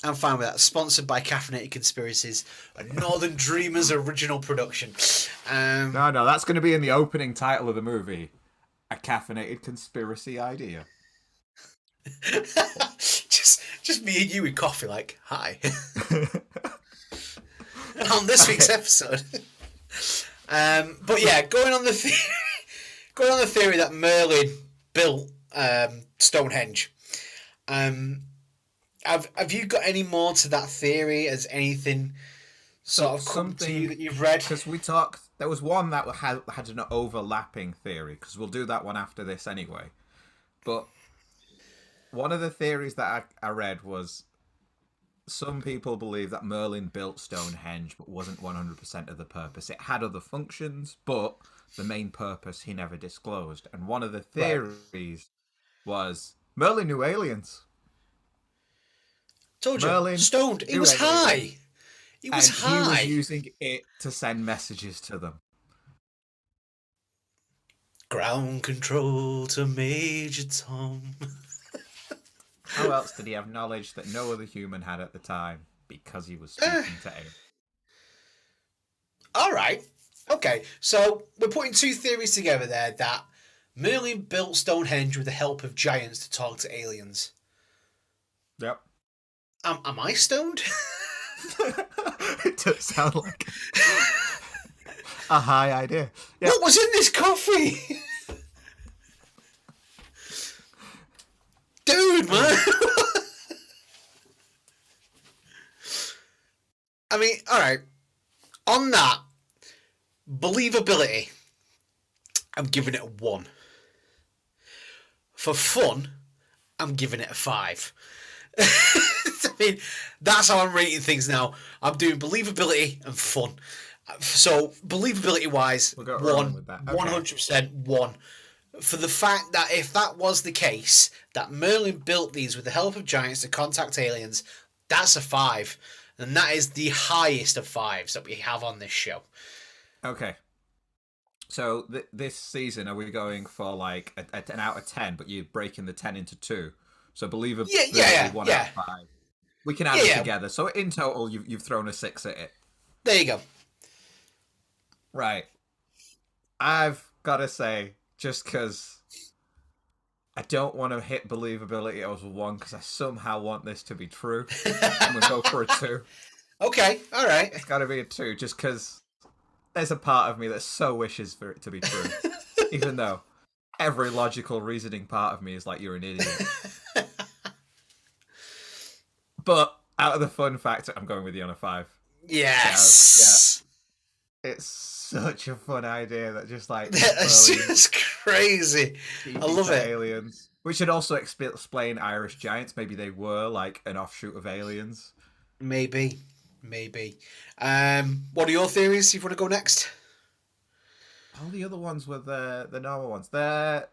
I'm fine with that. Sponsored by Caffeinated Conspiracies, a Northern Dreamers original production. No, that's going to be in the opening title of the movie. A caffeinated conspiracy idea. just me and you with coffee, like, hi. On this week's episode. But yeah, going on the theory. going on the theory that Merlin built Stonehenge. Have you got any more to that theory? Has anything sort of come to you that you've read? Because we talked, there was one that had an overlapping theory, because we'll do that one after this anyway. But one of the theories that I read was some people believe that Merlin built Stonehenge but wasn't 100% of the purpose. It had other functions, but the main purpose he never disclosed. And one of the theories was Merlin knew aliens. Told you, Merlin stoned. He was high. He was high. He was using it to send messages to them. Ground control to Major Tom. How else did he have knowledge that no other human had at the time? Because he was speaking to aliens. All right. Okay. So we're putting two theories together there that Merlin built Stonehenge with the help of giants to talk to aliens. Yep. Am I stoned? It does sound like a high idea. Yep. What was in this coffee? Dude, man. I mean, all right. On that, believability, I'm giving it a 1. For fun, I'm giving it a 5. I mean, that's how I'm rating things now. I'm doing believability and fun. So, believability-wise, We'll go 1, with that. Okay. 100% 1. For the fact that if that was the case, that Merlin built these with the help of giants to contact aliens, that's a 5. And that is the highest of 5s that we have on this show. Okay. So this season, are we going for like an out of 10, but you're breaking the 10 into 2? So believability 1 out of 5. We can add it together. So in total, you've thrown a 6 at it. There you go. Right. I've got to say, just because I don't want to hit believability as a 1, because I somehow want this to be true, I'm going to go for a 2. Okay, all right. It's got to be a 2, just because there's a part of me that so wishes for it to be true. Even though every logical reasoning part of me is like, you're an idiot. But out of the fun factor, I'm going with you on a 5. Yes. Yeah. It's such a fun idea that just like... That's just crazy. I love it. Aliens. We should also explain Irish giants. Maybe they were like an offshoot of aliens. Maybe. What are your theories? You want to go next? All the other ones were the normal ones. The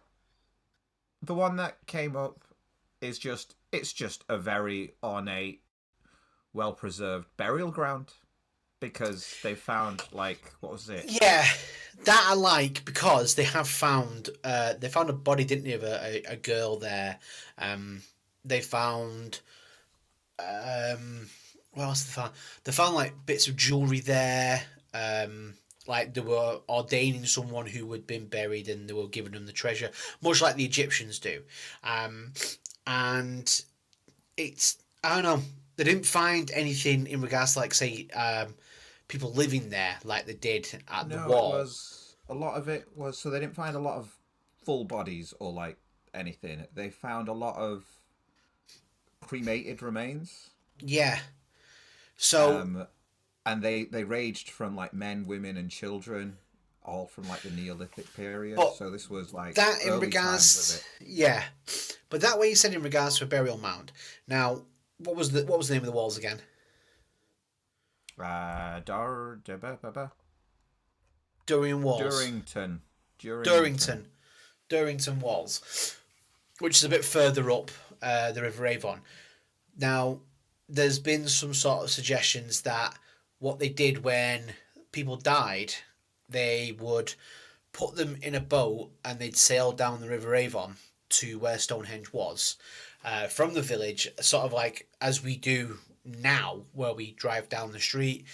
one that came up is just a very ornate, well preserved burial ground, because they found like, what was it? Yeah, that I like, because they have found a body, didn't they, of a girl there. They found what else they found? They found like bits of jewelry there. Like they were ordaining someone who had been buried, and they were giving them the treasure, much like the Egyptians do. And it's, I don't know, they didn't find anything in regards to, like, say, people living there like they did at the wall. A lot of it was, so they didn't find a lot of full bodies or like anything. They found a lot of cremated remains. Yeah. So and they ranged from like men, women, and children, all from like the Neolithic period. But so this was like that in early regards, times of it. yeah. But that way you said in regards to a burial mound. Now, what was the name of the walls again? Durian Walls. Durrington Walls, which is a bit further up the River Avon. Now, there's been some sort of suggestions that what they did when people died, they would put them in a boat and they'd sail down the River Avon to where Stonehenge was, from the village, sort of like as we do now, where we drive down the street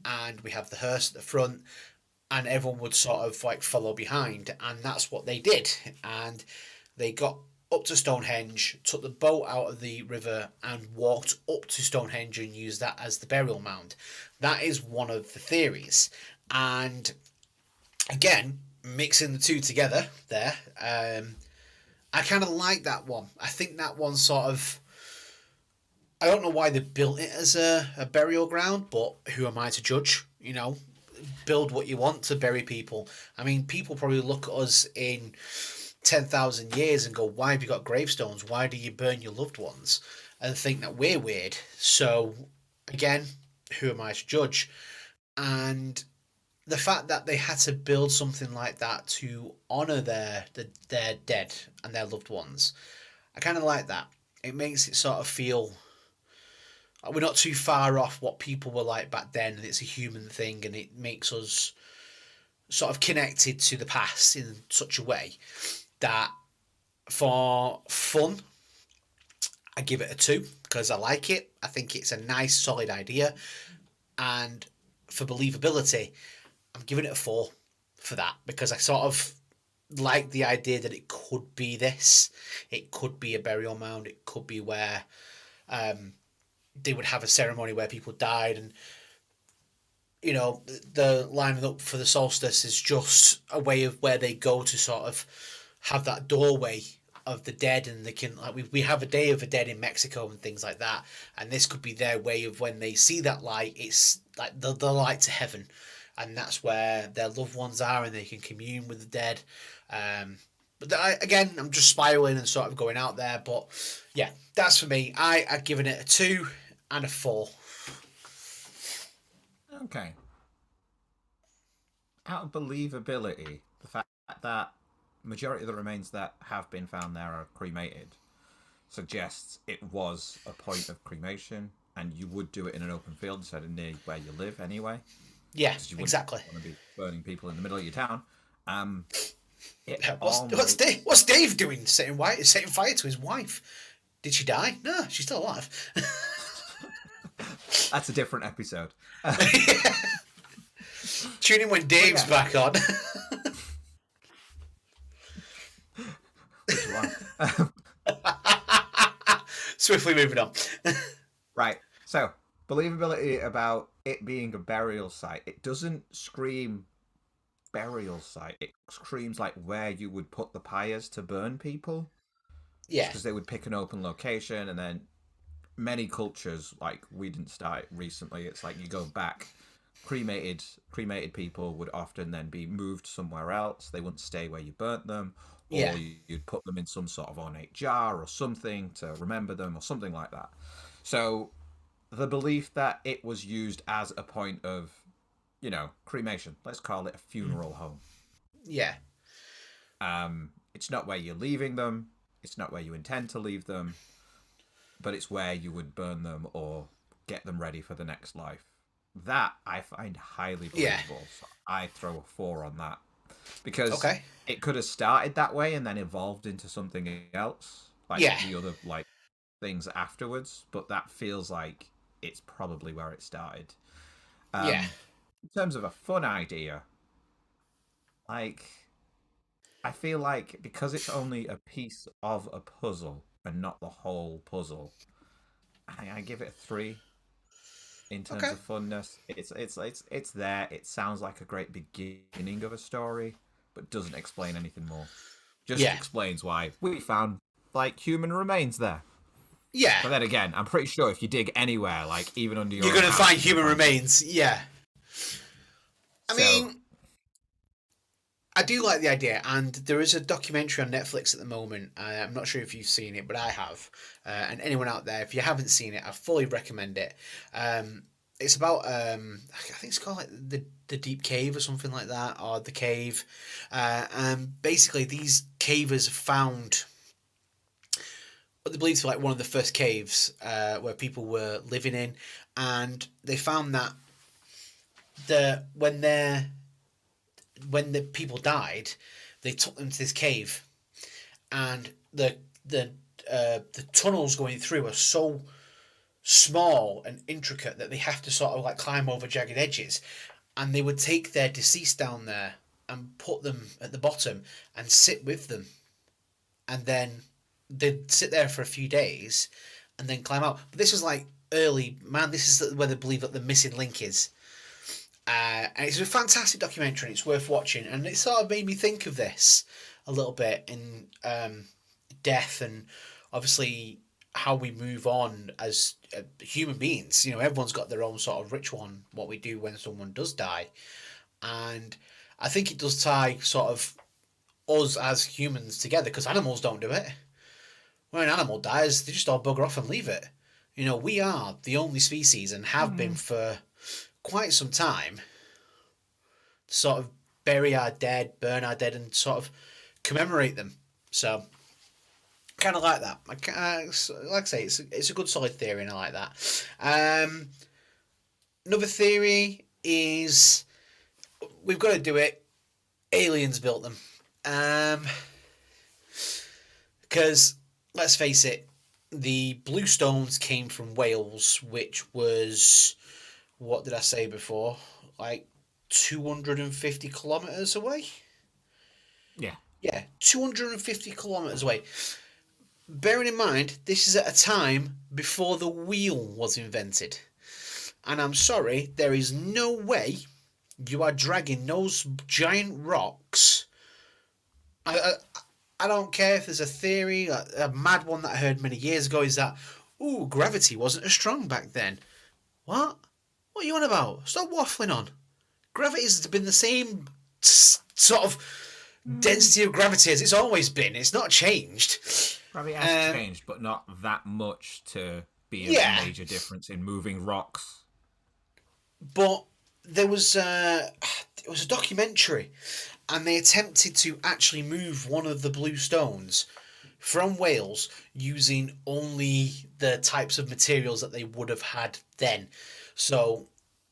and we have the hearse at the front, and everyone would sort of like follow behind, and that's what they did. And they got up to Stonehenge, took the boat out of the river and walked up to Stonehenge and used that as the burial mound. That is one of the theories. And again, mixing the two together there. I kind of like that one. I think that one sort of... I don't know why they built it as a burial ground, but who am I to judge? You know, build what you want to bury people. I mean, people probably look at us in 10,000 years and go, why have you got gravestones? Why do you burn your loved ones? And think that we're weird. So, again, who am I to judge? And the fact that they had to build something like that to honour their dead and their loved ones, I kind of like that. It makes it sort of feel... we're not too far off what people were like back then, and it's a human thing, and it makes us sort of connected to the past in such a way that for fun, I give it a 2 because I like it. I think it's a nice, solid idea. And for believability, I'm giving it a 4 for that because I sort of like the idea that it could be this. It could be a burial mound. It could be where... they would have a ceremony where people died, and you know, the lining up for the solstice is just a way of where they go to sort of have that doorway of the dead, and they can, like, we have a Day of the Dead in Mexico and things like that, and this could be their way of when they see that light, it's like the light to heaven, and that's where their loved ones are, and they can commune with the dead. But again, I'm just spiraling and sort of going out there, but yeah, that's for me. I've given it a 2 and a 4. Okay. Out of believability, the fact that majority of the remains that have been found there are cremated suggests it was a point of cremation, and you would do it in an open field instead of near where you live anyway. Yeah, You exactly. Want to be burning people in the middle of your town. What's Dave doing? Setting fire to his wife? Did she die? No, she's still alive. That's a different episode. Tune in when Dave's back on. Which one? Swiftly moving on. Right. So, believability about it being a burial site. It doesn't scream burial site. It screams like where you would put the pyres to burn people. Yeah. Because they would pick an open location, and then many cultures, like we didn't start recently, it's like you go back, cremated people would often then be moved somewhere else. They wouldn't stay where you burnt them, or you'd put them in some sort of ornate jar or something to remember them or something like that. So the belief that it was used as a point of, you know, cremation, let's call it a funeral home. Yeah. It's not where you're leaving them, it's not where you intend to leave them, but it's where you would burn them or get them ready for the next life. That I find highly believable. Yeah. So I throw a 4 on that. Because it could have started that way and then evolved into something else. Like the other things afterwards. But that feels like it's probably where it started. In terms of a fun idea, I feel like because it's only a piece of a puzzle and not the whole puzzle, I give it a 3 in terms of funness. It's there. It sounds like a great beginning of a story, but doesn't explain anything more. Just explains why we found human remains there. Yeah. But then again, I'm pretty sure if you dig anywhere, even under your you're going to find human remains. Yeah. I mean, I do like the idea, and there is a documentary on Netflix at the moment. I'm not sure if you've seen it, but I have. And anyone out there, if you haven't seen it, I fully recommend it. It's about, I think it's called the Deep Cave or something like that, or The Cave. And basically, these cavers found what they believe to be one of the first caves where people were living in, and they found that when the people died, they took them to this cave, and the tunnels going through are so small and intricate that they have to sort of climb over jagged edges, and they would take their deceased down there and put them at the bottom and sit with them, and then they'd sit there for a few days and then climb out. But this was early, this is where they believe that the missing link is. And it's a fantastic documentary, and it's worth watching. And it sort of made me think of this a little bit in death, and obviously how we move on as human beings. You know, everyone's got their own sort of ritual on what we do when someone does die. And I think it does tie sort of us as humans together, because animals don't do it. When an animal dies, they just all bugger off and leave it. You know, we are the only species, and have been for quite some time, to sort of bury our dead, burn our dead, and sort of commemorate them. So, kind of like that. Like I say, it's a good solid theory, and I like that. Another theory is we've got to do it. Aliens built them. Because, let's face it, the blue stones came from Wales, which was, what did I say before? Like 250 kilometres away? Yeah. Yeah, 250 kilometres away. Bearing in mind, this is at a time before the wheel was invented. And I'm sorry, there is no way you are dragging those giant rocks. I don't care if there's a theory, a mad one that I heard many years ago, is that, gravity wasn't as strong back then. What? What are you on about? Stop waffling on. Gravity has been the same sort of density of gravity as it's always been. It's not changed. Gravity has changed, but not that much to be a major difference in moving rocks. But there was it was a documentary, and they attempted to actually move one of the blue stones from Wales using only the types of materials that they would have had then. So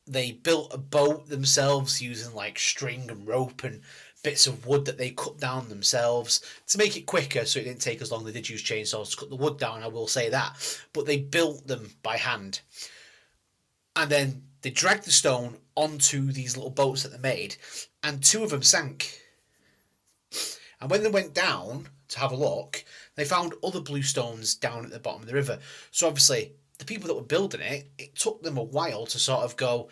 they built a boat themselves using like string and rope and bits of wood that they cut down themselves to make it quicker, so it didn't take as long. They did use chainsaws to cut the wood down, I will say that, but they built them by hand. And then they dragged the stone onto these little boats that they made, and two of them sank. And when they went down to have a look, they found other blue stones down at the bottom of the river. So obviously, the people that were building it, it took them a while to sort of go,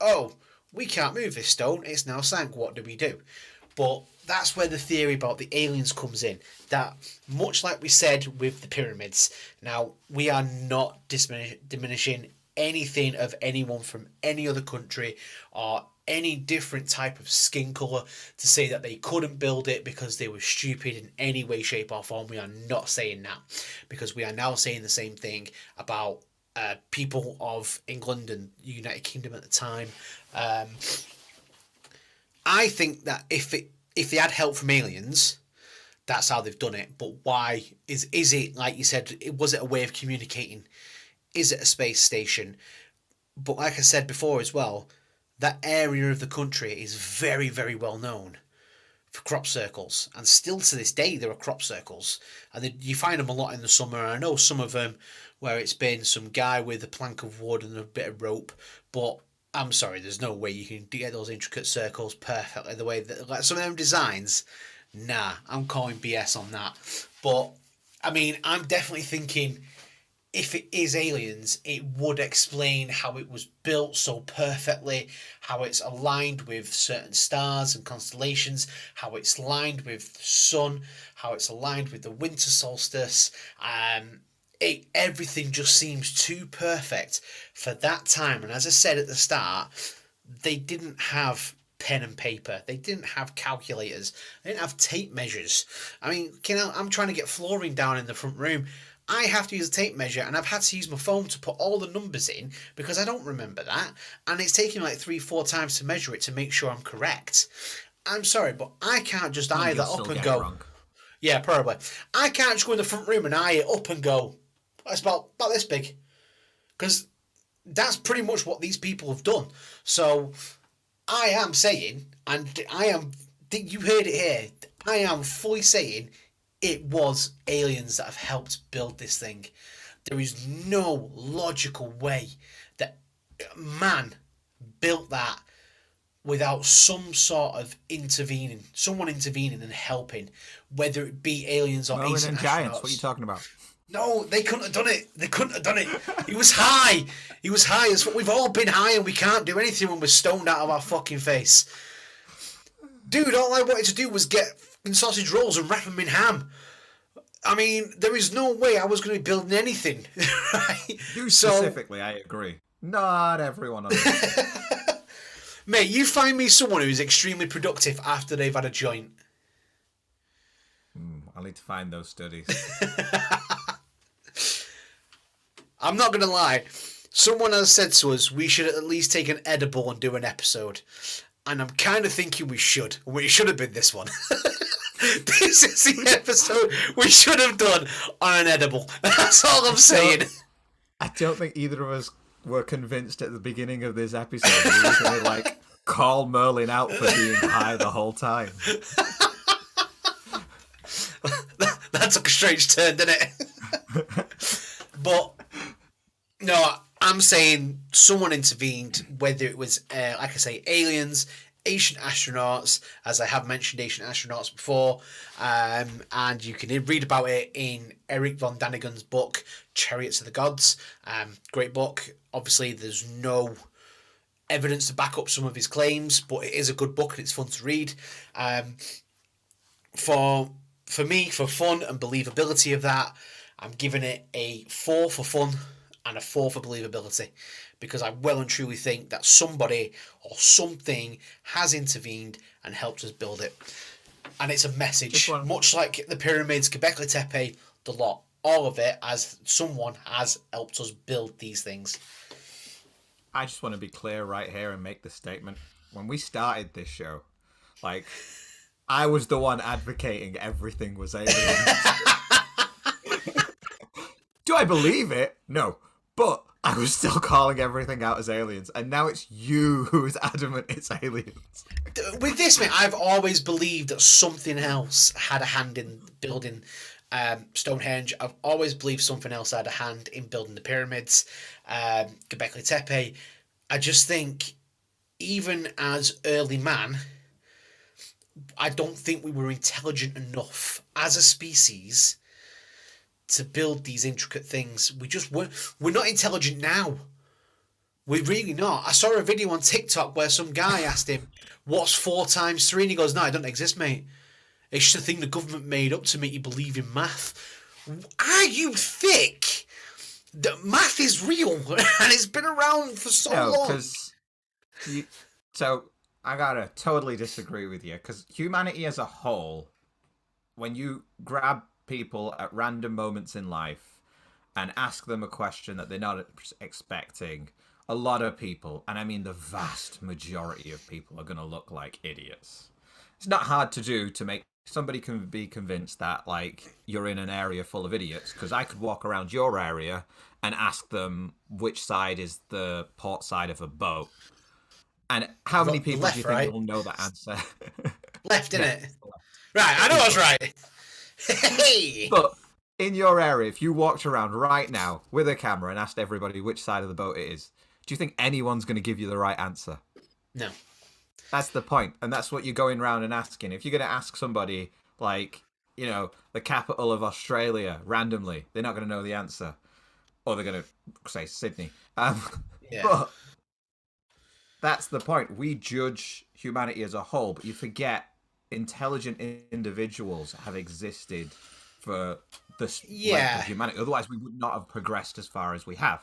oh, we can't move this stone, it's now sank, what do we do? But that's where the theory about the aliens comes in. That, much like we said with the pyramids, now, we are not diminishing anything of anyone from any other country or any different type of skin colour to say that they couldn't build it because they were stupid in any way, shape or form. We are not saying that, because we are now saying the same thing about people of England and United Kingdom at the time. I think that if they had help from aliens, that's how they've done it. But why is it, like you said, was it a way of communicating? Is it a space station? But like I said before as well, that area of the country is very, very well known for crop circles, and still to this day there are crop circles, and you find them a lot in the summer. I know some of them where it's been some guy with a plank of wood and a bit of rope, but I'm sorry, there's no way you can get those intricate circles perfectly the way that, like some of them designs. Nah, I'm calling BS on that. But I mean, I'm definitely thinking, if it is aliens, it would explain how it was built so perfectly, how it's aligned with certain stars and constellations, how it's aligned with the sun, how it's aligned with the winter solstice. Everything just seems too perfect for that time. And as I said at the start, they didn't have pen and paper. They didn't have calculators. They didn't have tape measures. I mean, I'm trying to get flooring down in the front room. I have to use a tape measure, and I've had to use my phone to put all the numbers in because I don't remember that, and it's taken me like 3-4 times to measure it to make sure I'm correct. I'm sorry, but I can't just eye that up and go, wrong. Yeah, probably. I can't just go in the front room and eye it up and go, it's about this big, because that's pretty much what these people have done. So I am saying, and you heard it here, I am fully saying, it was aliens that have helped build this thing. There is no logical way that man built that without some sort of someone intervening and helping, whether it be aliens or Roman ancient and giants. astronauts. What are you talking about? No, they couldn't have done it. They couldn't have done it. He was high. He was high. It's what we've all been high, and we can't do anything when we're stoned out of our fucking face. Dude, all I wanted to do was get sausage rolls and wrap them in ham. I mean, there is no way I was going to be building anything. Right? You specifically, I agree. Not everyone understands. Mate, you find me someone who's extremely productive after they've had a joint. I'll need to find those studies. I'm not going to lie. Someone has said to us we should at least take an edible and do an episode. And I'm kind of thinking we should. It should have been this one. This is the episode we should have done on an edible. That's all I'm saying. I don't think either of us were convinced at the beginning of this episode we were going to, like, call Merlin out for being high the whole time. That took a strange turn, didn't it? But, no, I'm saying someone intervened, whether it was, like I say, aliens, ancient astronauts, as I have mentioned ancient astronauts before, and you can read about it in Eric von Daniken's book, Chariots of the Gods. Great book. Obviously, there's no evidence to back up some of his claims, but it is a good book and it's fun to read. For me, for fun and believability of that, I'm giving it a 4 for fun and a 4 for believability, because I well and truly think that somebody or something has intervened and helped us build it. And it's a message, much like the pyramids, Göbekli Tepe, the lot, all of it, as someone has helped us build these things. I just want to be clear right here and make the statement. When we started this show, like, I was the one advocating everything was aliens. Do I believe it? No. But I was still calling everything out as aliens. And now it's you who is adamant it's aliens. With this, mate, I've always believed that something else had a hand in building Stonehenge. I've always believed something else had a hand in building the pyramids, Göbekli Tepe. I just think, even as early man, I don't think we were intelligent enough as a species to build these intricate things. We're not intelligent now. We're really not. I saw a video on TikTok where some guy asked him, what's 4 times 3? And he goes, no, it doesn't exist, mate. It's just a thing the government made up to make you believe in math. Are you thick? Math is real, and it's been around for so long. So I gotta totally disagree with you, because humanity as a whole, when you grab people at random moments in life and ask them a question that they're not expecting, a lot of people, and I mean the vast majority of people, are going to look like idiots. It's not hard to do to make somebody can be convinced that, like, you're in an area full of idiots, because I could walk around your area and ask them which side is the port side of a boat. And how many people do you think will know that answer? Left, innit? Right, I know I was right. Hey! But in your area, if you walked around right now with a camera and asked everybody which side of the boat it is, do you think anyone's going to give you the right answer? No. That's the point. And that's what you're going around and asking. If you're going to ask somebody, like, you know, the capital of Australia randomly, they're not going to know the answer. Or they're going to say Sydney. But that's the point. We judge humanity as a whole, but you forget intelligent individuals have existed for the length of humanity. Otherwise, we would not have progressed as far as we have.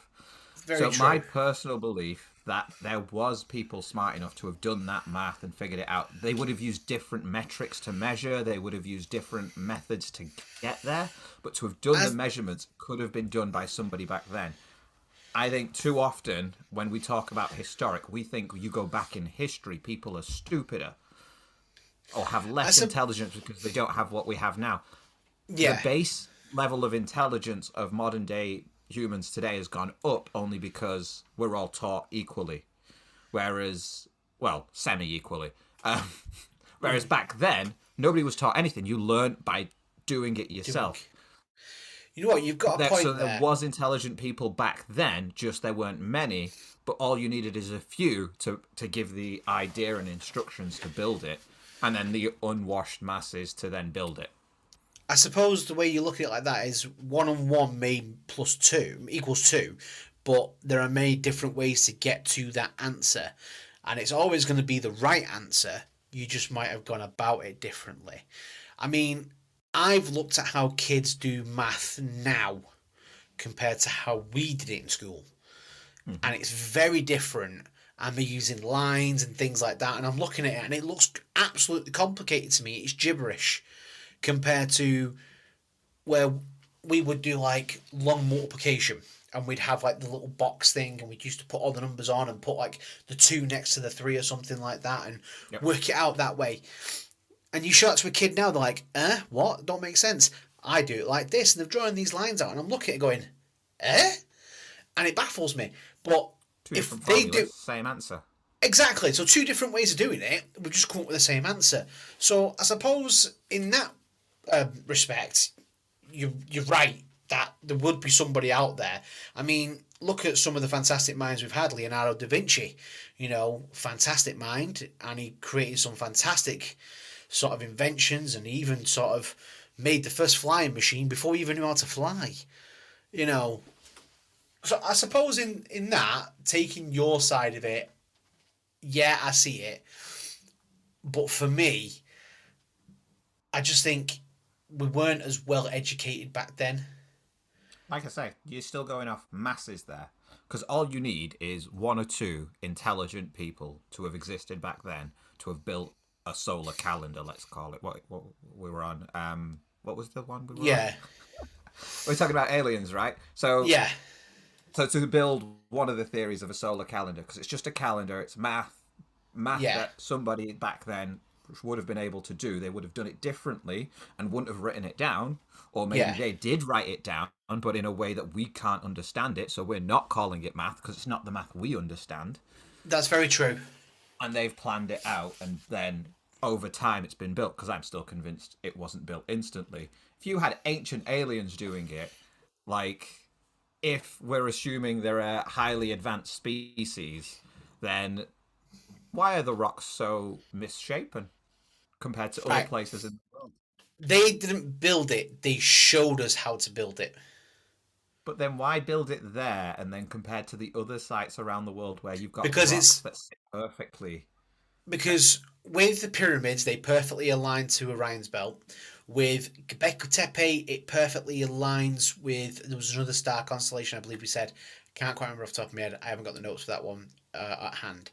Very true. My personal belief that there was people smart enough to have done that math and figured it out. They would have used different metrics to measure. They would have used different methods to get there. But to have done the measurements could have been done by somebody back then. I think too often when we talk about historic, we think you go back in history, people are stupider or have less intelligence because they don't have what we have now. The base level of intelligence of modern day humans today has gone up only because we're all taught equally. Whereas, well, semi-equally. Whereas back then, nobody was taught anything. You learned by doing it yourself. You know what? You've got a point there. So there was intelligent people back then, just there weren't many, but all you needed is a few to give the idea and instructions to build it, and then the unwashed masses to then build it. I suppose the way you look at it like that is 1 and 1 made plus 2 equals 2, but there are many different ways to get to that answer, and it's always going to be the right answer. You just might have gone about it differently. I mean, I've looked at how kids do math now compared to how we did it in school, and it's very different. And they're using lines and things like that, and I'm looking at it, and it looks absolutely complicated to me. It's gibberish compared to where we would do like long multiplication, and we'd have like the little box thing, and we'd used to put all the numbers on and put like the 2 next to the 3 or something like that, and work it out that way. And you show that to a kid now, they're like, what? Don't make sense. I do it like this, and they're drawing these lines out, and I'm looking at it going, and it baffles me. But if they do same answer. exactly, so 2 different ways of doing it, we just come up with the same answer. So I suppose in that respect, you're right that there would be somebody out there. I mean, look at some of the fantastic minds we've had. Leonardo da Vinci, fantastic mind, and he created some fantastic sort of inventions, and he even sort of made the first flying machine before he even knew how to fly. So I suppose in that, taking your side of it, yeah, I see it. But for me, I just think we weren't as well educated back then. Like I say, you're still going off masses there. Because all you need is 1 or 2 intelligent people to have existed back then, to have built a solar calendar, let's call it. What we were on. What was the one we were on? We're talking about aliens, right? So yeah. So to build one of the theories of a solar calendar, because it's just a calendar, it's math that somebody back then would have been able to do. They would have done it differently and wouldn't have written it down, or maybe they did write it down, but in a way that we can't understand it, so we're not calling it math because it's not the math we understand. That's very true. And they've planned it out, and then over time it's been built, because I'm still convinced it wasn't built instantly. If you had ancient aliens doing it, like, if we're assuming they're a highly advanced species, then why are the rocks so misshapen compared to other places in the world? They didn't build it, they showed us how to build it. But then why build it there, and then compared to the other sites around the world where you've got rocks that sit perfectly? Because with the pyramids, they perfectly align to Orion's belt. With Göbekli Tepe, it perfectly aligns with... There was another star constellation, I believe we said. Can't quite remember off the top of my head. I haven't got the notes for that one at hand.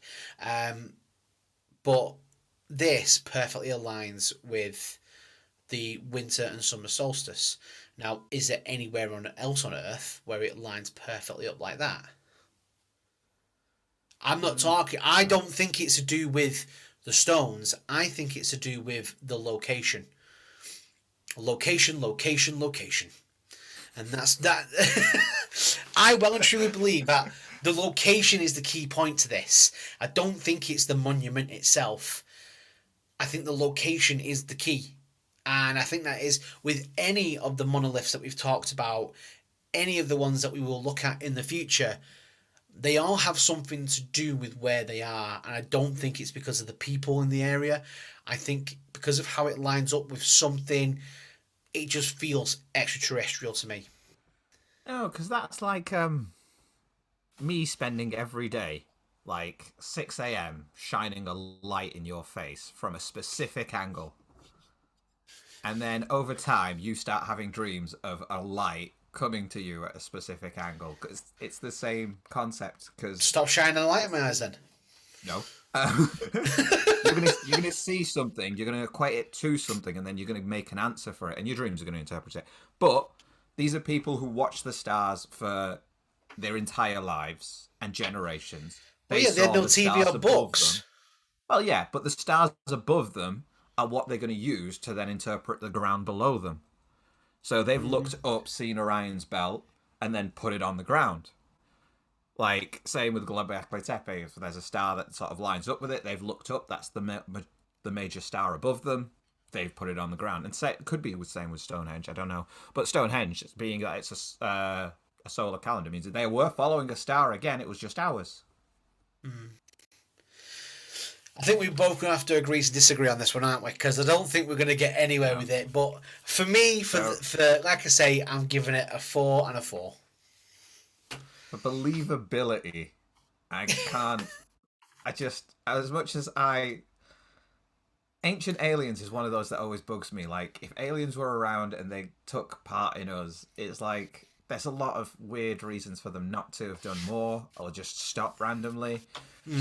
But this perfectly aligns with the winter and summer solstice. Now, is there anywhere else on Earth where it lines perfectly up like that? I'm not talking... I don't think it's to do with the stones. I think it's to do with the location. Location. And that's that. I well and truly believe that the location is the key point to this. I don't think it's the monument itself. I think the location is the key. And I think that is with any of the monoliths that we've talked about, any of the ones that we will look at in the future, they all have something to do with where they are. And I don't think it's because of the people in the area. I think because of how it lines up with something, it just feels extraterrestrial to me. No, because that's like me spending every day, like 6 a.m, shining a light in your face from a specific angle. And then over time, you start having dreams of a light coming to you at a specific angle. Because it's the same concept. Cause... Stop shining a light in my eyes then. No. You're gonna see something, you're gonna equate it to something, and then you're gonna make an answer for it, and your dreams are gonna interpret it. But these are people who watch the stars for their entire lives and generations. They had no TV or books. Well, yeah, but the stars above them are what they're going to use to then interpret the ground below them. So they've looked up, seen Orion's belt, and then put it on the ground. Like, same with Göbekli Tepe, if there's a star that sort of lines up with it, they've looked up, that's the major star above them, they've put it on the ground. And it could be the same with Stonehenge, I don't know. But Stonehenge, being that it's a solar calendar, means that they were following a star again, it was just ours. I think we're both going to have to agree to disagree on this one, aren't we? Because I don't think we're going to get anywhere with it. But for me, for like I say, I'm giving it a 4 and a 4. For believability, I can't. I just, as much as Ancient Aliens is one of those that always bugs me. Like, if aliens were around and they took part in us, it's like there's a lot of weird reasons for them not to have done more or just stop randomly.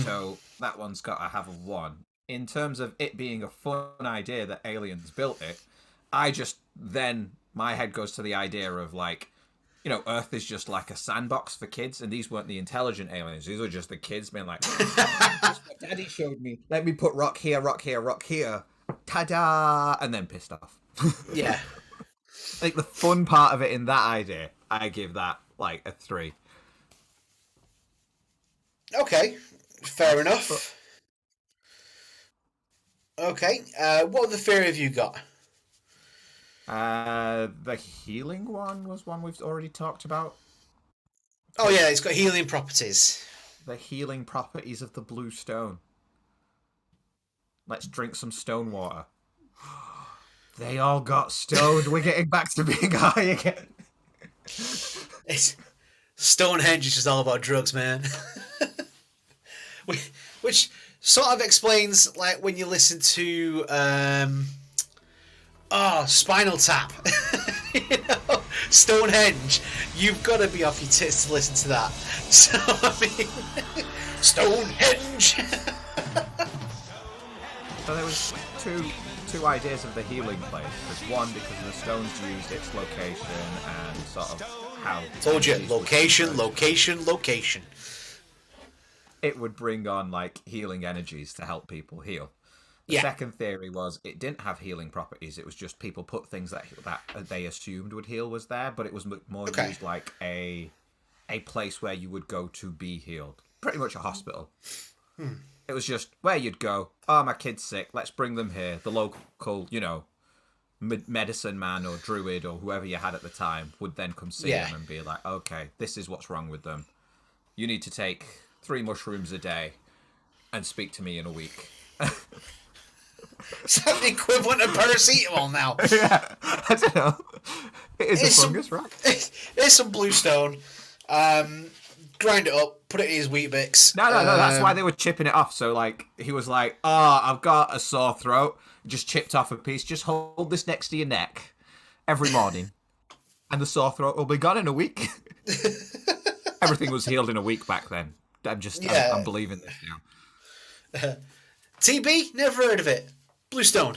So that one's got to have a 1. In terms of it being a fun idea that aliens built it, my head goes to the idea of, like, you know, Earth is just like a sandbox for kids, and these weren't the intelligent aliens. These were just the kids being like, "Just what Daddy showed me. Let me put rock here, rock here, rock here. Ta-da!" And then pissed off. Yeah. I think the fun part of it in that idea, I give that, like, a 3. Okay. Fair enough. Okay. What other theory have you got? The healing one was one we've already talked about. Oh yeah, it's got healing properties. The healing properties of the blue stone. Let's drink some stone water. They all got stoned. We're getting back to being high again. Stonehenge is just all about drugs, man. Which sort of explains, like, when you listen to Spinal Tap. You know, Stonehenge. You've got to be off your tits to listen to that. So I mean, Stonehenge. So there was two ideas of the healing place. There's one because of the stones used, its location, and sort of how. Told you, location. It would bring on, like, healing energies to help people heal. The second theory was it didn't have healing properties. It was just people put things that they assumed would heal was there, but it was more used like a place where you would go to be healed. Pretty much a hospital. It was just where you'd go. Oh, my kid's sick. Let's bring them here. The local, you know, medicine man or druid or whoever you had at the time would then come see them and be like, okay, this is what's wrong with them. You need to take 3 mushrooms a day and speak to me in a week. Is that the equivalent of paracetamol now? Yeah, I don't know. It is a fungus, right? Here's some bluestone. Grind it up, put it in his wheat bix. No, that's why they were chipping it off. So, like, he was like, oh, I've got a sore throat. Just chipped off a piece. Just hold this next to your neck every morning. And the sore throat will be gone in a week. Everything was healed in a week back then. I'm believing this now. TB? Never heard of it. Bluestone.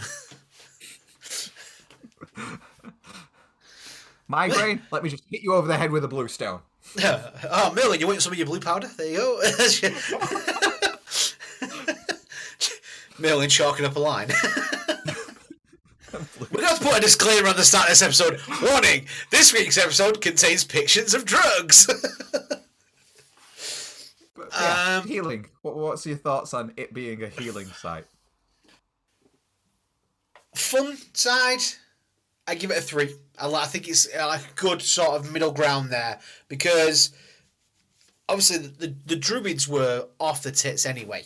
Migraine? Let me just hit you over the head with a bluestone. Oh, Merlin, you want some of your blue powder? There you go. Merlin chalking up a line. We're going to put a disclaimer on the start of this episode. Warning, this week's episode contains pictures of drugs. But, healing. What's your thoughts on it being a healing site? Fun side, I give it a 3. I think it's like a good sort of middle ground there because obviously the druids were off the tits anyway,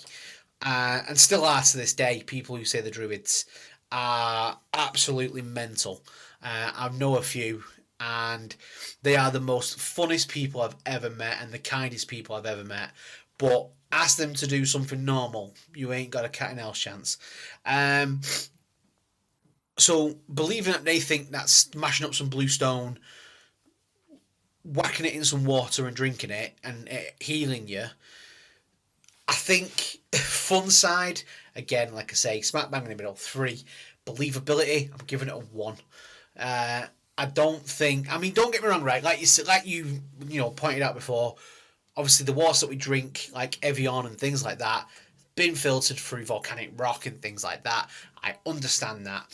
and still are to this day. People who say the druids are absolutely mental. I know a few, and they are the most funnest people I've ever met and the kindest people I've ever met. But ask them to do something normal, you ain't got a cat and else chance. So believing that they think that smashing up some bluestone, whacking it in some water and drinking it and it healing you, I think fun side, again, like I say, smack bang in the middle, 3. Believability, I'm giving it a 1. I don't think, I mean, don't get me wrong, right? Like you pointed out before, obviously the waters that we drink, like Evian and things like that, been filtered through volcanic rock and things like that. I understand that.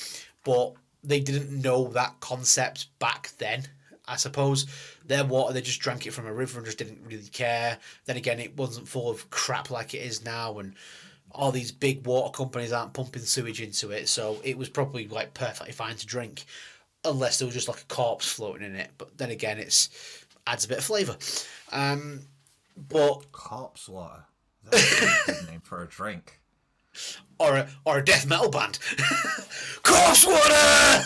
But they didn't know that concept back then. I suppose their water, they just drank it from a river and just didn't really care. Then again, it wasn't full of crap like it is now, and all these big water companies aren't pumping sewage into it, so it was probably like perfectly fine to drink, unless there was just like a corpse floating in it. But then again, adds a bit of flavour. But corpse water. That's a good name for a drink. or a death metal band. Corpse water.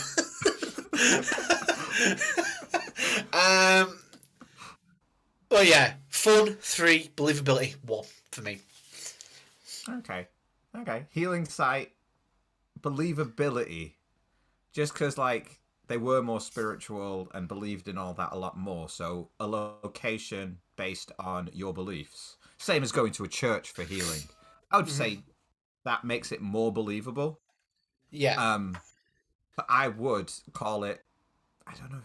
Well, yeah, fun 3, believability 1 for me. Okay. Healing site, believability. Just because, like, they were more spiritual and believed in all that a lot more. So a location based on your beliefs. Same as going to a church for healing. I would say that makes it more believable. Yeah. But I would call it, I don't know,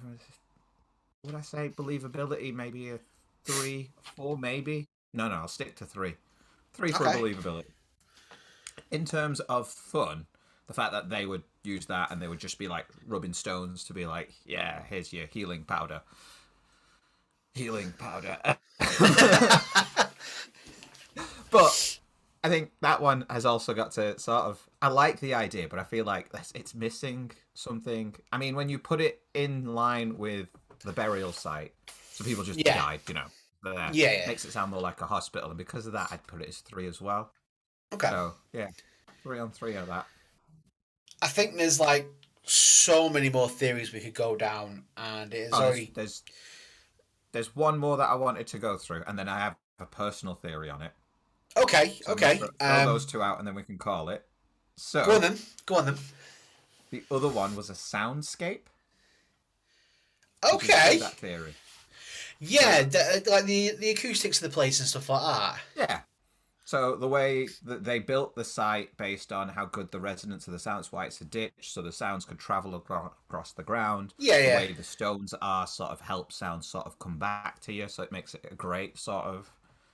would I say believability? Maybe a 3, 4, maybe? No, I'll stick to 3. 3 for Okay. believability. In terms of fun, the fact that they would use that and they would just be like rubbing stones to be like, yeah, here's your healing powder. Healing powder. But I think that one has also got to sort of. I like the idea, but I feel like it's missing something. I mean, when you put it in line with the burial site, so people just Yeah. died, Yeah. makes it sound more like a hospital, and because of that, I'd put it as 3 as well. Okay. So yeah, 3 on 3 of that. I think there's like so many more theories we could go down, and it's already. There's one more that I wanted to go through, and then I have a personal theory on it. Okay. So Okay. throw those 2 out, and then we can call it. So Go on then. Go on then. the other one was a soundscape. Okay. That theory. Yeah, like the acoustics of the place and stuff like that. Yeah. So the way that they built the site based on how good the resonance of the sounds, why it's a ditch, so the sounds could travel across the ground. Yeah, the yeah. way the stones are sort of help sounds sort of come back to you, so it makes it a great sort of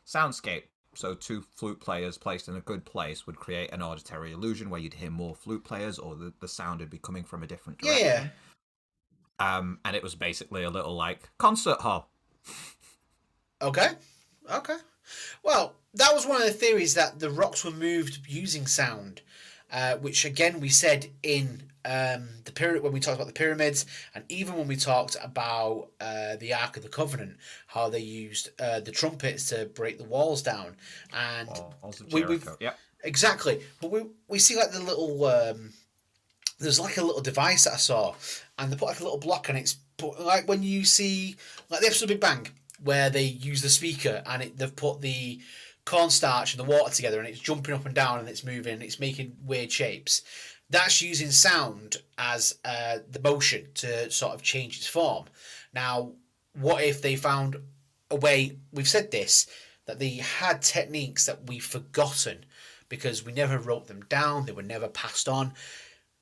soundscape. So 2 flute players placed in a good place would create an auditory illusion where you'd hear more flute players, or the sound would be coming from a different direction. Yeah. And it was basically a little like concert hall. Okay. Okay. Well, that was one of the theories, that the rocks were moved using sound, which again we said in the period when we talked about the pyramids, and even when we talked about the Ark of the Covenant, how they used the trumpets to break the walls down, and Walls of Jericho. Yep. Exactly. But we see like the little there's like a little device that I saw, and they put like a little block, and it's like when you see like the episode of Big Bang where they use the speaker and they've put the cornstarch and the water together, and it's jumping up and down and it's moving and it's making weird shapes. That's using sound as the motion to sort of change its form. Now, what if they found a way? We've said this, that they had techniques that we've forgotten because we never wrote them down. They were never passed on.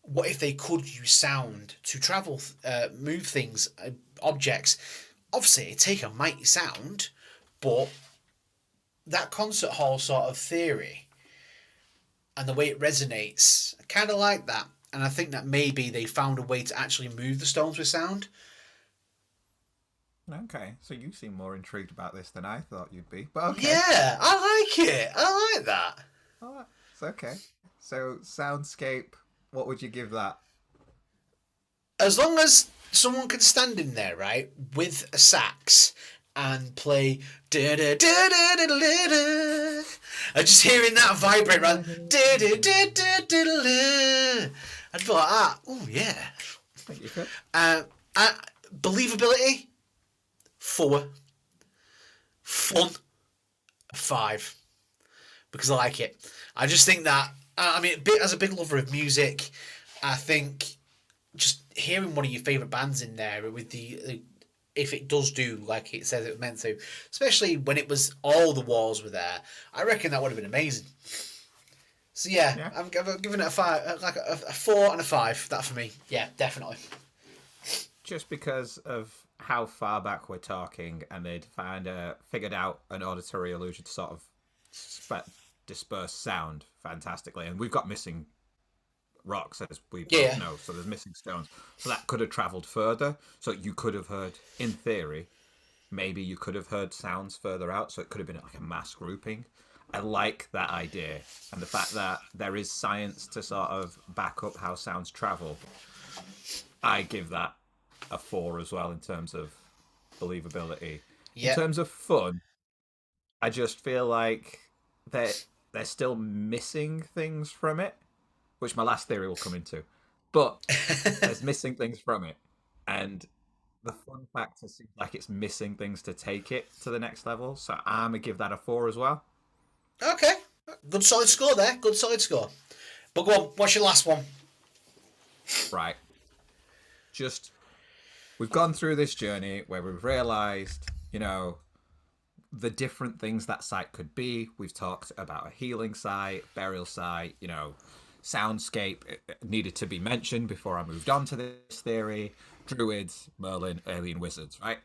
What if they could use sound to travel, move things, objects? Obviously, it'd take a mighty sound, but that concert hall sort of theory and the way it resonates, I kind of like that. And I think that maybe they found a way to actually move the stones with sound. Okay, so you seem more intrigued about this than I thought you'd be. But okay. Yeah, I like it. I like that. Oh, it's okay. So, soundscape, what would you give that? As long as someone can stand in there, right, with a sax and play da da da da da da da, and just hearing that vibrate around da da da da da da, I'd be like, oh yeah. Thank you, Chris. Believability 4, fun 5, because I like it. I just think that as a big lover of music, I think just hearing one of your favourite bands in there with the if it does do like it says it was meant to, especially when it was all the walls were there, I reckon that would have been amazing. So yeah. I'm giving it a 5, like a 4 and a 5. That for me, yeah, definitely. Just because of how far back we're talking, and they'd figured out an auditory illusion to sort of disperse sound fantastically, and we've got missing rocks, as we both know, so there's missing stones, so that could have travelled further, so you could have heard, in theory, maybe you could have heard sounds further out, so it could have been like a mass grouping. I like that idea, and the fact that there is science to sort of back up how sounds travel. I give that a 4 as well in terms of believability. In terms of fun, I just feel like that they're still missing things from it, which my last theory will come into. But there's missing things from it, and the fun factor seems like it's missing things to take it to the next level. So I'm gonna give that a 4 as well. Okay, good solid score there. Good solid score. But go on, what's your last one? Right. We've gone through this journey where we've realised, the different things that site could be. We've talked about a healing site, burial site, soundscape needed to be mentioned before I moved on to this theory. Druids, Merlin, alien wizards, right?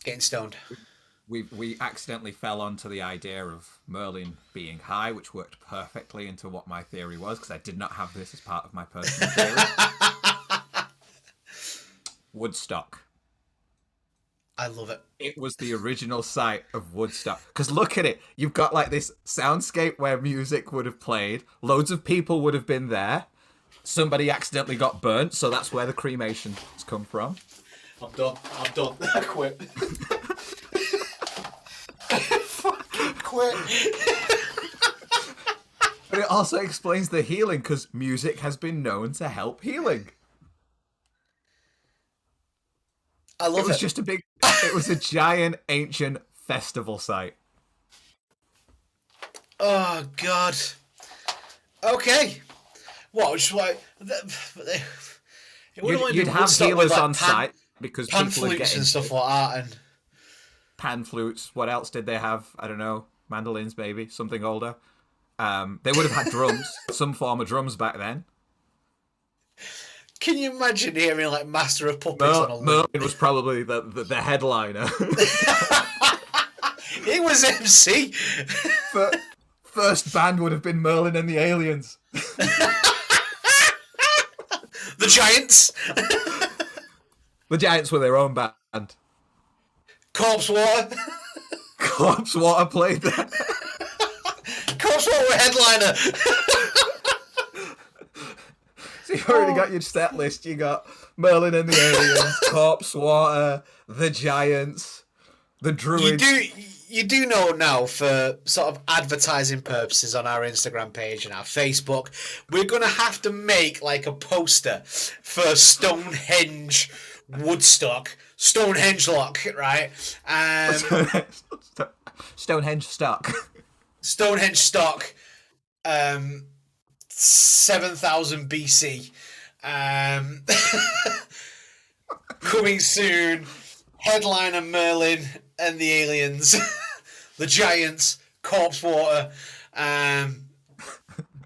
Getting stoned. We accidentally fell onto the idea of Merlin being high, which worked perfectly into what my theory was, because I did not have this as part of my personal theory. Woodstock. I love it. It was the original site of Woodstock. Because look at it. You've got like this soundscape where music would have played. Loads of people would have been there. Somebody accidentally got burnt, so that's where the cremations come from. I'm done. I quit. Fucking quit. But it also explains the healing, because music has been known to help healing. I love it. It was a giant ancient festival site. Oh, God. Okay. What? Just like... You'd have healers on site, because pan people are flutes getting and stuff like that. And pan flutes. What else did they have? I don't know. Mandolins, maybe. Something older. They would have had drums. Some form of drums back then. Can you imagine hearing like Master of Puppets on a loop? Merlin was probably the headliner. He was MC. First band would have been Merlin and the Aliens. The Giants. The Giants were their own band. Corpse Water. Corpse Water played there. Corpse Water were headliner. So you've already got your set list. You got Merlin and the Aliens, Corpse Water, the Giants, the Druids. You do know now, for sort of advertising purposes on our Instagram page and our Facebook, we're going to have to make like a poster for Stonehenge Woodstock. Stonehenge Lock, right? Stonehenge Stock. Stonehenge Stock. 7,000 BC. Coming soon. Headliner Merlin and the Aliens. The Giants. Corpse Water.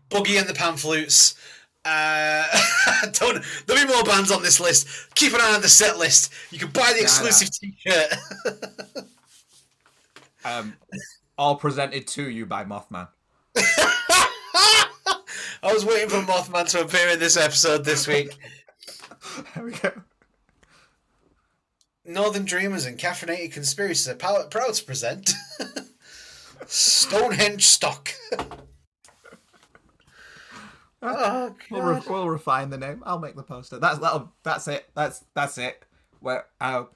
Buggy and the Pan Flutes. There'll be more bands on this list. Keep an eye on the set list. You can buy the exclusive t-shirt. All presented to you by Mothman. I was waiting for Mothman to appear in this episode this week. There we go. Northern Dreamers and Caffeinated Conspiracies are proud to present Stonehenge Stock. Oh, God. We'll refine the name. I'll make the poster. That's it. That's it. Where our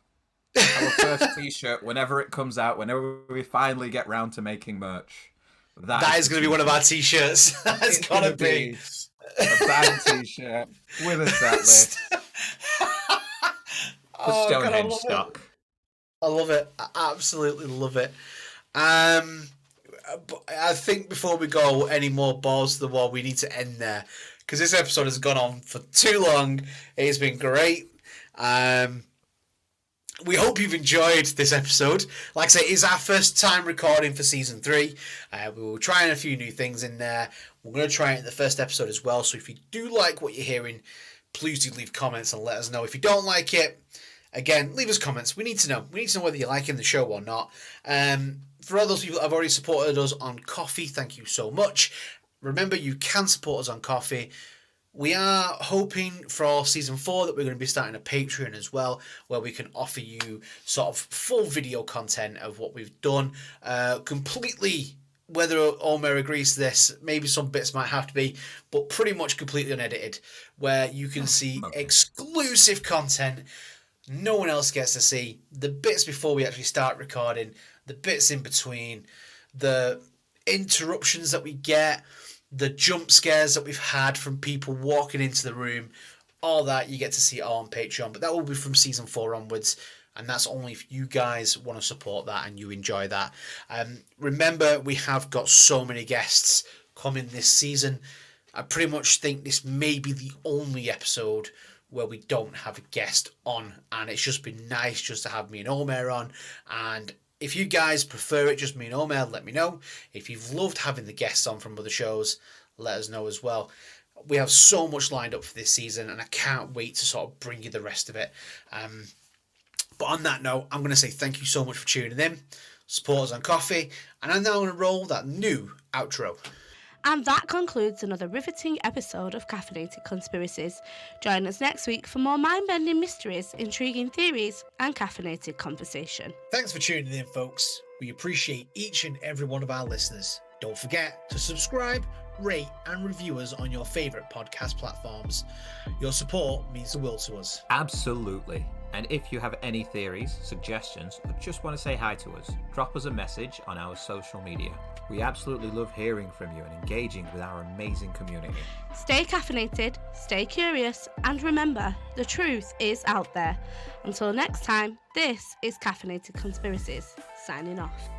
first t-shirt, whenever it comes out, whenever we finally get round to making merch. That is going to be one of our t-shirts. That's got to be a band t-shirt with a set list. Stonehenge Stock. I love it. I absolutely love it. But I think before we go any more balls to the wall, we need to end there, because this episode has gone on for too long. It's been great. We hope you've enjoyed this episode. Like I say, it's our first time recording for season 3. We were trying a few new things in there. We're going to try it in the first episode as well. So if you do like what you're hearing, please do leave comments and let us know. If you don't like it, again, leave us comments. We need to know. We need to know whether you're liking the show or not. For all those people that have already supported us on Ko-fi, thank you so much. Remember, you can support us on Ko-fi. We are hoping for season 4 that we're going to be starting a Patreon as well, where we can offer you sort of full video content of what we've done. Completely, whether Omer agrees to this, maybe some bits might have to be, but pretty much completely unedited, where you can see exclusive content no one else gets to see. The bits before we actually start recording, the bits in between, the interruptions that we get, the jump scares that we've had from people walking into the room, all that, you get to see it all on Patreon. But that will be from season 4 onwards, and that's only if you guys want to support that and you enjoy that. Remember, we have got so many guests coming this season. I pretty much think this may be the only episode where we don't have a guest on, and it's just been nice just to have me and Omer on. And if you guys prefer it, just me and Omer, let me know. If you've loved having the guests on from other shows, let us know as well. We have so much lined up for this season, and I can't wait to sort of bring you the rest of it. But on that note, I'm going to say thank you so much for tuning in. Support us on Coffee, and I'm now going to roll that new outro. And that concludes another riveting episode of Caffeinated Conspiracies. Join us next week for more mind-bending mysteries, intriguing theories, and caffeinated conversation. Thanks for tuning in, folks. We appreciate each and every one of our listeners. Don't forget to subscribe, rate, and review us on your favourite podcast platforms. Your support means the world to us. Absolutely. And if you have any theories, suggestions, or just want to say hi to us, drop us a message on our social media. We absolutely love hearing from you and engaging with our amazing community. Stay caffeinated, stay curious, and remember, the truth is out there. Until next time, this is Caffeinated Conspiracies, signing off.